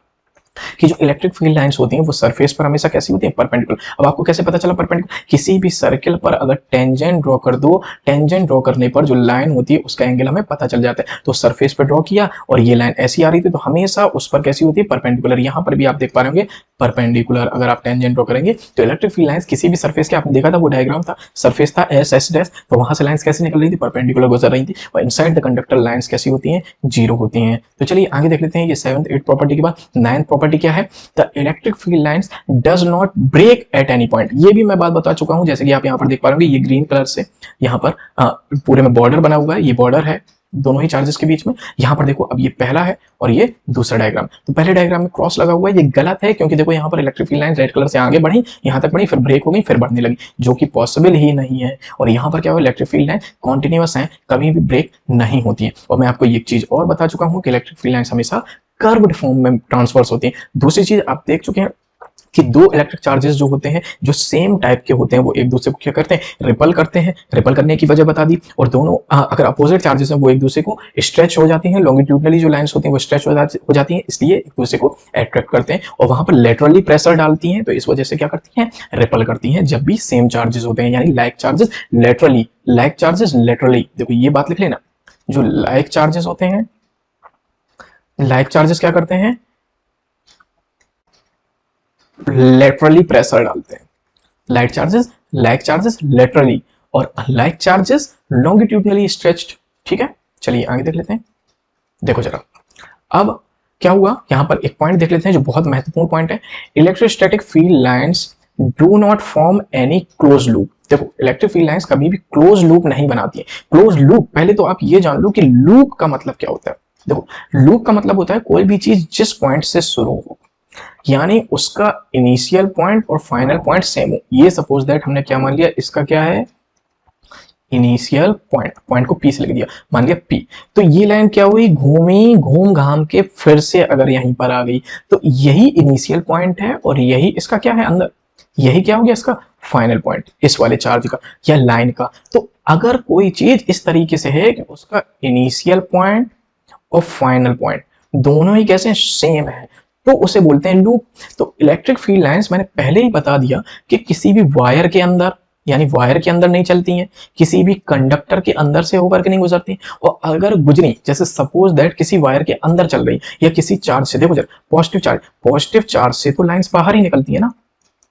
कि जो इलेक्ट्रिक फील्ड लाइंस होती हैं वो सरफेस पर हमेशा कैसी होती हैं, परपेंडिकुलर। अब आपको कैसे पता चला परपेंडिकुलर, किसी भी सर्किल पर अगर टेंजेंट ड्रॉ कर दो, टेंजेंट ड्रॉ करने पर जो लाइन होती है उसका एंगल हमें पता चल जाता है। तो सरफेस पर ड्रॉ किया और ये लाइन ऐसी आ रही थी, तो हमेशा उस पर कैसी होती है, परपेंडिकुलर। यहां पर भी आप देख पा रहे होंगे परपेंडिकुलर। अगर आप टेंजेंट ड्रॉ करेंगे तो इलेक्ट्रिक फील्ड लाइंस किसी भी सरफेस के, आपने देखा था वो डायग्राम था, सरफेस था एस एस डैश, तो वहां से लाइंस कैसी निकल रही थी, परपेंडिकुलर गुजर रही थी। और इनसाइड द कंडक्टर लाइंस कैसी होती हैं, जीरो होती हैं। तो चलिए आगे देख लेते हैं। ये 7th 8th प्रॉपर्टी के बाद 9th प्रॉपर्टी क्या है, the electric field lines does not break at any point. ये भी मैं बात बता चुका हूं, जैसे कि आप यहाँ पर देख पा रहे होंगे, ये ग्रीन कलर से यहाँ पर पूरे में बॉर्डर बना हुआ है, ये बॉर्डर है दोनों ही चार्जेस के बीच में। यहाँ पर देखो, अब ये पहला है और ये दूसरा डायग्राम। तो पहले डायग्राम में क्रॉस लगा हुआ है, ये गलत है, क्योंकि देखो यहाँ पर electric field line red colour से आगे बढ़ी, यहाँ तक बढ़ी, फिर ब्रेक हो गई, फिर बढ़ने लगी, जो कि पॉसिबल ही नहीं है। और यहाँ पर क्या हुआ, इलेक्ट्रिक फील्ड लाइन कॉन्टिन्यूअस है, कभी भी ब्रेक नहीं होती है। और मैं आपको एक चीज और बता चुका हूँ कि इलेक्ट्रिक फील्ड लाइन हमेशा कर्व्ड फॉर्म में ट्रांसफर्स होती है। दूसरी चीज आप देख चुके हैं कि दो इलेक्ट्रिक चार्जेस जो होते हैं, जो सेम टाइप के होते हैं, वो एक दूसरे को क्या करते हैं, रिपल करते हैं। रिपल करने की वजह बता दी। और दोनों अगर अपोजिट चार्जेस हैं वो एक दूसरे को स्ट्रेच हो जाती हैं, लॉन्गिट्यूडनली जो लाइंस होती हैं वो स्ट्रेच हो जाती हैं, इसलिए एक दूसरे को अट्रैक्ट करते हैं और वहां पर लेटरली प्रेशर डालती हैं, तो इस वजह से क्या करती हैं, रिपल करती हैं जब भी सेम चार्जेस होते हैं। यानी लाइक चार्जेस लेटरली, देखो ये बात लिख लेना, जो लाइक चार्जेस होते हैं, लाइक चार्जेस क्या करते हैं, लेटरली प्रेशर डालते हैं। लाइक चार्जेस लेटरली, और अनलाइक चार्जेस लॉन्गिट्यूडनली स्ट्रेच्ड। ठीक है, चलिए आगे देख लेते हैं। देखो जरा, अब क्या हुआ, यहां पर एक पॉइंट देख लेते हैं जो बहुत महत्वपूर्ण पॉइंट है। Electrostatic field lines do not form any close loop. देखो इलेक्ट्रिक फील्ड लाइंस कभी भी क्लोज लूप नहीं बनाती है। क्लोज लूप, पहले तो आप ये जान लो कि लूप का मतलब क्या होता है। देखो लूप का मतलब होता है कोई भी चीज जिस पॉइंट से शुरू हो, यानी उसका इनिशियल पॉइंट और फाइनल पॉइंट सेम हो। ये सपोज दैट हमने क्या मान लिया, इसका क्या है, इनिशियल पॉइंट को पी से लिख दिया, मान लिया पी। तो ये लाइन क्या हुई, घूमी, घूम घाम के फिर से अगर यहीं पर आ गई, तो यही इनिशियल पॉइंट है और यही इसका क्या है अंदर, यही क्या हो गया इसका फाइनल पॉइंट, इस वाले चार्ज का या लाइन का। तो अगर कोई चीज इस तरीके से है कि उसका इनिशियल पॉइंट और फाइनल पॉइंट दोनों ही कैसे सेम है, तो उसे बोलते हैं लूप। तो इलेक्ट्रिक फील्ड लाइंस मैंने पहले ही बता दिया कि किसी भी वायर के अंदर, यानी वायर के अंदर नहीं चलती हैं, किसी भी कंडक्टर के अंदर से होकर के नहीं गुजरती, और अगर गुजरी, जैसे सपोज दैट किसी वायर के अंदर चल रही या किसी चार्ज से, देखो जरा पॉजिटिव चार्ज से तो लाइंस बाहर ही निकलती है ना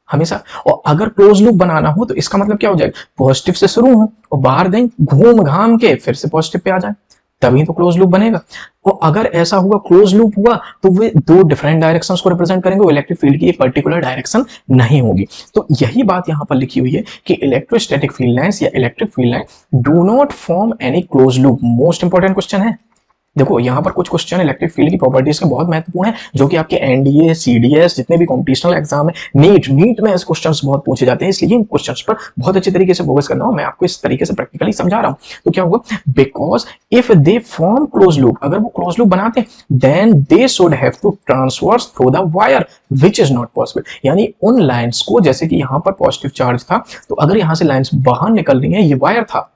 हमेशा। और अगर क्लोज लूप बनाना हो तो इसका मतलब क्या हो जाएगा, पॉजिटिव से शुरू हो और बाहर गई, घूम घाम के फिर से पॉजिटिव पे आ जाए, तभी तो क्लोज लूप बनेगा। और अगर ऐसा हुआ, क्लोज लूप हुआ, तो वे दो डिफरेंट डायरेक्शंस को रिप्रेजेंट करेंगे, वो इलेक्ट्रिक फील्ड की एक पर्टिकुलर डायरेक्शन नहीं होगी। तो यही बात यहां पर लिखी हुई है कि इलेक्ट्रोस्टैटिक फील्ड लाइंस या electric field line do not form any close loop. Most important question है। देखो यहाँ पर कुछ क्वेश्चन इलेक्ट्रिक फील्ड की प्रॉपर्टीज के बहुत महत्वपूर्ण है, जो कि आपके एनडीए, सीडीएस, जितने भी कॉम्पिटिशनल एग्जाम है, नीट में ऐसे क्वेश्चंस बहुत पूछे जाते हैं, इसलिए इन क्वेश्चंस पर बहुत अच्छे तरीके से फोकस करना हो। मैं आपको इस तरीके से प्रैक्टिकली समझा रहा हूँ। तो क्या हुआ, because if they form close loop, अगर वो क्लोज लूप बनाते हैं, then they should have to transverse through the wire which is not possible. यानी उन लाइन्स को, जैसे कि यहाँ पर पॉजिटिव चार्ज था, तो अगर यहाँ से लाइन्स बाहर निकल रही है, ये वायर था,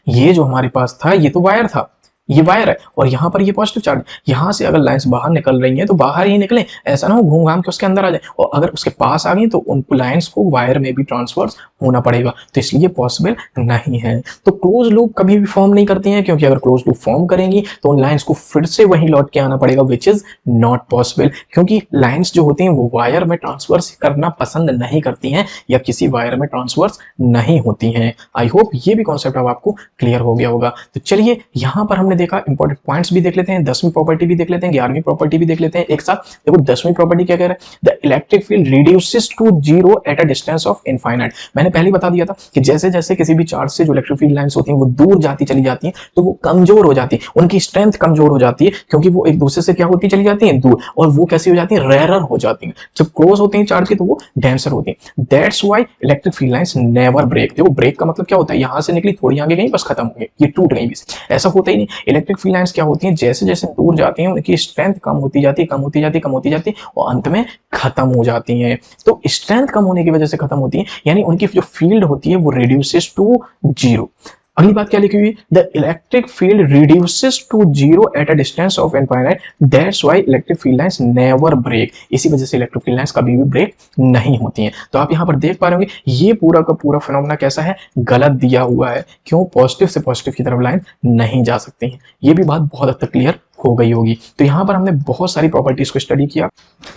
ये जो हमारे पास था ये तो वायर था, ये वायर है, और यहाँ पर ये पॉजिटिव चार्ज, यहाँ से अगर लाइंस बाहर निकल रही हैं तो बाहर ही निकले, ऐसा ना हो घूम घाम के उसके अंदर आ जाए, और अगर उसके पास आ गई तो उन लाइंस को वायर में भी ट्रांसफर होना पड़ेगा, तो इसलिए पॉसिबल नहीं है। तो क्लोज लूप कभी भी फॉर्म नहीं करती हैं, क्योंकि अगर क्लोज लूप फॉर्म करेंगी तो उन लाइंस को फिर से वहीं लौट के आना पड़ेगा, विच इज नॉट पॉसिबल, क्योंकि लाइंस जो होती हैं वो वायर में ट्रांसफर करना पसंद नहीं करती हैं, या किसी वायर में ट्रांसफर नहीं होती हैं। आई होप ये भी कॉन्सेप्ट अब आपको क्लियर हो गया होगा। तो चलिए यहाँ पर हमने देखा, इंपॉर्टेंट पॉइंट्स भी देख लेते हैं, 10वीं प्रॉपर्टी भी देख लेते हैं, 11वीं प्रॉपर्टी भी देख लेते हैं एक साथ। देखो 10वीं प्रॉपर्टी क्या कह रहा है, the electric field reduces to zero at a distance of infinite. मैंने पहले बता दिया था कि जैसे जैसे किसी भी चार्ज से जो इलेक्ट्रिक फील्ड लाइंस होती हैं वो दूर जाती चली जाती हैं, तो वो कमजोर हो जाती है, उनकी स्ट्रेंथ कमजोर हो जाती है, क्योंकि वो एक दूसरे से क्या होती चली जाती है, दूर, और वो कैसी हो जाती है, रेयरर हो जाती है। जब क्लोज होती हैं चार्ज की तो वो डेंसर होती है। That's why electric field lines never break. देखो ब्रेक का मतलब क्या होता है, यहां से निकली, थोड़ी आगे गई, बस खत्म हो गई, ये टूट गई, ऐसा होता ही नहीं। इलेक्ट्रिक फील्ड लाइंस क्या होती हैं, जैसे जैसे दूर जाती हैं उनकी स्ट्रेंथ कम होती जाती है, कम होती जाती है, कम होती जाती है, और अंत में खत्म हो जाती हैं। तो स्ट्रेंथ कम होने की वजह से खत्म होती है, यानी उनकी जो फील्ड होती है वो रिड्यूसेस टू जीरो। अगली बात क्या लिखी हुई, the electric field reduces to zero at a distance of infinite, that's why electric field lines never break. इसी वजह से इलेक्ट्रिक फील्ड लाइंस कभी भी ब्रेक नहीं होती हैं। तो आप यहाँ पर देख पा रहे होंगे ये पूरा का पूरा फिनोमेना कैसा है, गलत दिया हुआ है। क्यों, पॉजिटिव से पॉजिटिव की तरफ लाइन नहीं जा सकती है। ये भी बात बहुत हद तक क्लियर हो गई होगी। तो यहाँ पर हमने बहुत सारी प्रॉपर्टीज को स्टडी किया।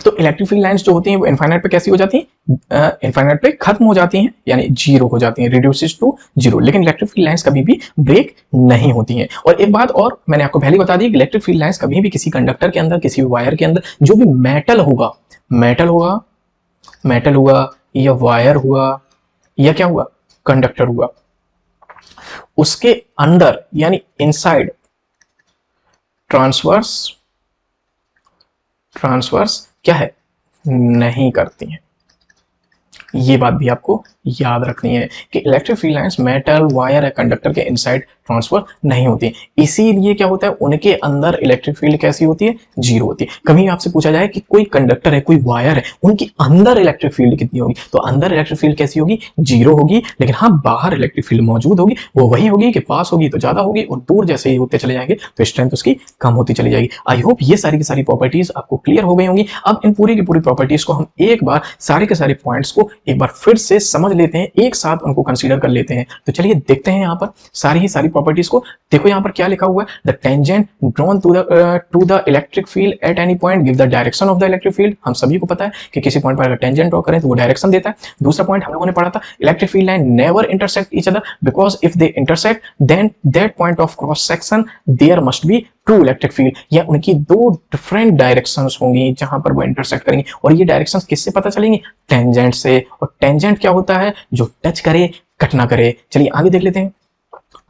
तो इलेक्ट्रिक फील्ड लाइंस जो होती हैं वो इनफाइनाइट पे कैसी हो जाती हैं, इनफाइनाइट पे खत्म हो जाती हैं, यानी जीरो हो जाती हैं, रिड्यूसेस टू जीरो। लेकिन इलेक्ट्रिक फील्ड लाइंस कभी भी ब्रेक नहीं होती हैं। और एक बात और मैंने आपको पहले बता दी, इलेक्ट्रिक फील्ड लाइंस कभी भी किसी कंडक्टर के अंदर, किसी वायर के अंदर, जो भी मेटल होगा, मेटल हुआ या वायर हुआ या क्या हुआ, कंडक्टर हुआ, उसके अंदर यानी इनसाइड ट्रांसवर्स क्या है, नहीं करती हैं। ये बात भी आपको याद रखनी है कि electric field lines metal, wire या कंडक्टर के इनसाइड ट्रांसफर नहीं होती। इसीलिए क्या होता है, उनके अंदर इलेक्ट्रिक फील्ड कैसी होती है, जीरो होती है। कभी आपसे पूछा जाए कि कोई कंडक्टर है, कोई वायर है, उनके अंदर इलेक्ट्रिक फील्ड कितनी होगी, तो अंदर इलेक्ट्रिक फील्ड कैसी होगी, जीरो होगी। लेकिन हाँ, बाहर इलेक्ट्रिक फील्ड मौजूद होगी, वो वही होगी कि पास होगी तो ज्यादा होगी, और दूर जैसे ही होते चले जाएंगे तो स्ट्रेंथ उसकी कम होती चली जाएगी। आई होप ये सारी की सारी प्रॉपर्टीज आपको क्लियर हो गई होंगी। अब इन पूरी की पूरी प्रॉपर्टीज को हम एक बार, सारे के सारे पॉइंट्स को एक बार फिर से समझ लेते हैं, एक साथ उनको कंसीडर कर लेते हैं। तो चलिए देखते हैं यहाँ पर सारी ही सारी प्रॉपर्टीज को। देखो यहाँ पर क्या लिखा हुआ है, the tangent drawn to the electric field at any point give the direction of the electric field. हम सभी को पता है कि किसी पॉइंट पर अगर टेंजेंट ड्रॉ करें तो वो डायरेक्शन देता है। दूसरा पॉइंट हम लोगों ने पढ़ा था, electric field line never intersect each other, because if they intersect then that point of cross section there must be true electric field, या उनकी दो डिफरेंट डायरेक्शंस होंगी जहां पर वो इंटरसेक्ट करेंगे। और ये डायरेक्शंस किससे पता चलेंगी, टेंजेंट से। और टेंजेंट क्या होता है, जो टच करे कट ना करे। चलिए आगे देख लेते हैं,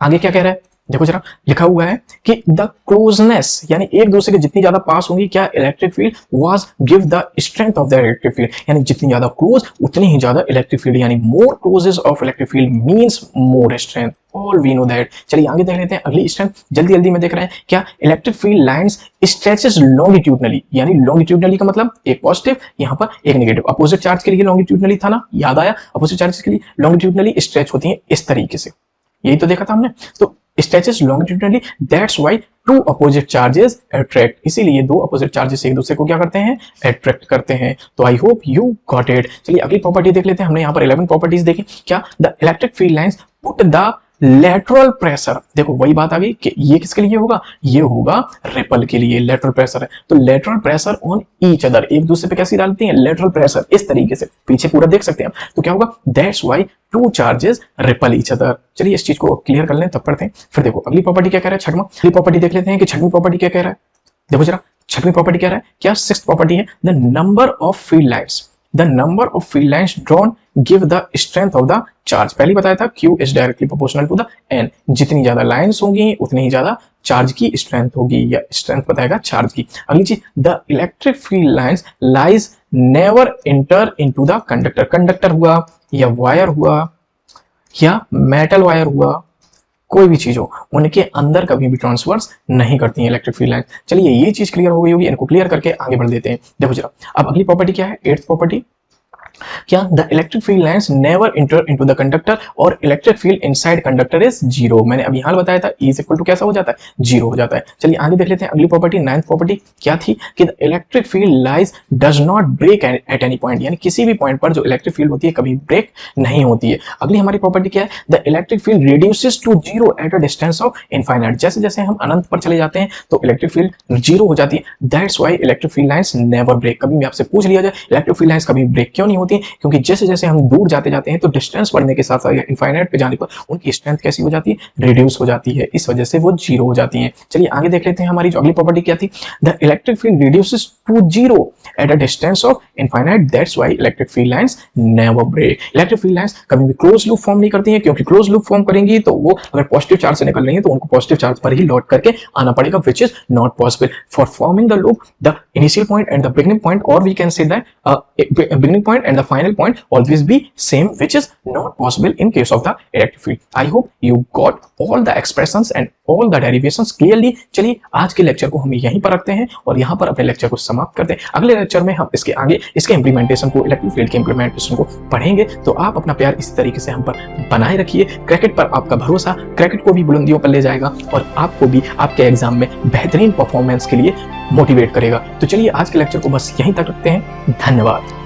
आगे क्या कह रहा है, देखो जरा लिखा हुआ है कि द क्लोजनेस, यानी एक दूसरे के जितनी ज्यादा पास होंगी क्या, electric field was give the strength of the electric field, यानी जितनी ज्यादा क्लोज उतनी ही ज्यादा इलेक्ट्रिक फील्ड, यानी more closes of electric field means more strength. All we know that. चलिए आगे देख लेते हैं अगली स्ट्रेंथ, जल्दी जल्दी में देख रहे हैं क्या, electric field lines stretches longitudinally, यानी लॉन्गिट्यूडनली का मतलब एक पॉजिटिव, यहाँ पर एक नेगेटिव। अपोजिट चार्ज के लिए लॉन्गिट्यूडनली था ना, याद आया, अपोजिट चार्ज के लिए लॉन्गिट्यूडनली स्ट्रेच होती है इस तरीके से, यही तो देखा था हमने। तो stretches longitudinally, that's why two opposite charges attract, इसीलिए दो अपोजिट चार्जेस एक दूसरे को क्या करते हैं, अट्रैक्ट करते हैं। तो आई होप यू गॉट इट। चलिए अगली प्रॉपर्टी देख लेते हैं। हमने यहाँ पर 11 प्रॉपर्टीज देखी। क्या? The electric field lines put the lateral pressure, देखो वही बात आ गई कि ये किसके लिए होगा, ये होगा रिपल के लिए, लेटरल प्रेशर है। तो lateral pressure on each other, एक दूसरे पे कैसी डालती हैं, लेटरल प्रेशर, इस तरीके से पीछे पूरा देख सकते हैं। तो क्या होगा, that's why two charges ripple each other. चलिए इस चीज को क्लियर कर लें तब पढ़ते हैं। फिर देखो अगली प्रॉपर्टी क्या कह रहा है, छठवां। अगली प्रॉपर्टी देख लेते हैं कि छठवीं प्रॉपर्टी क्या कह रहा है। देखो जरा छठवीं प्रॉपर्टी क्या रहा है, क्या सिक्स्थ प्रॉपर्टी है, the number of field lines, the number of field lines drawn give the strength of the charge. पहले बताया था Q is directly proportional to the N, जितनी ज्यादा लाइंस होंगी उतनी ही ज्यादा चार्ज की स्ट्रेंथ होगी, या स्ट्रेंथ बताएगा चार्ज की। अगली चीज, the electric field lines lies never enter into the conductor, conductor हुआ या वायर हुआ या मेटल वायर हुआ, कोई भी चीज हो, उनके अंदर कभी भी ट्रांसवर्स नहीं करती है इलेक्ट्रिक फील्ड लाइन। चलिए ये चीज क्लियर हो गई होगी, इनको क्लियर करके आगे बढ़ देते हैं। देखो जरा अब अगली प्रॉपर्टी क्या है, एट्थ प्रॉपर्टी। क्या? The electric field lines never enter into the conductor और electric field inside conductor is zero. मैंने अभी हाल बताया था E इज इक्वल टू कैसा हो जाता है, जीरो हो जाता है। चलिए आगे देख लेते हैं अगली प्रॉपर्टी, नाइन्थ प्रॉपर्टी क्या थी, कि the electric field lines does not break at any point, यानी किसी भी पॉइंट पर जो इलेक्ट्रिक फील्ड होती है कभी ब्रेक नहीं होती है। अगली हमारी प्रॉपर्टी क्या है, the electric field reduces to zero at a distance of infinite, जैसे जैसे हम अनंत पर चले जाते हैं तो इलेक्ट्रिक फील्ड जीरो हो जाती है। That's why electric field lines never break. कभी भी आपसे पूछ लिया जाए इलेक्ट्रिक फील्ड लाइंस कभी ब्रेक क्यों नहीं होती, क्योंकि जैसे जैसे हम दूर जाते जाते हैं तो डिस्टेंस बढ़ने के साथ साथ इनफाइनाइट पे जाने पर उनकी स्ट्रेंथ कैसी हो जाती है, रिड्यूस हो जाती है, इस वजह से वो जीरो हो जाती है। चलिए आगे देख लेते हैं हमारी जो अगली प्रॉपर्टी क्या थी, the electric field reduces to zero at a distance of infinite, that's why electric field lines never break. Electric field lines कभी भी क्लोज लूप फॉर्म नहीं करती है, क्योंकि क्लोज लूप फॉर्म करेंगी तो वो अगर पॉजिटिव चार्ज से निकल रही है तो उनको पॉजिटिव चार्ज पर ही लौट करके आना पड़ेगा, which is not possible. For forming the loop the initial point and the beginning point, और we can say that beginning point and the final point always be same, which is not possible in case of the electric field. I hope you got all the expressions and all the derivations clearly. चलिए आज के lecture को हम यहीं पर रखते हैं और यहाँ पर अपने लेक्चर को समाप्त करते हैं। अगले लेक्चर में हम इसके आगे इसके इंप्लीमेंटेशन को, इलेक्ट्रिक फील्ड के इंप्लीमेंटेशन को पढ़ेंगे। तो आप अपना प्यार इसी तरीके से हम पर बनाए रखिए। क्रिकेट पर आपका भरोसा क्रिकेट को भी बुलंदियों पर ले जाएगा और आपको भी आपके एग्जाम में बेहतरीन परफॉर्मेंस के लिए मोटिवेट करेगा। तो चलिए आज के लेक्चर को बस यहीं तक रखते हैं। धन्यवाद।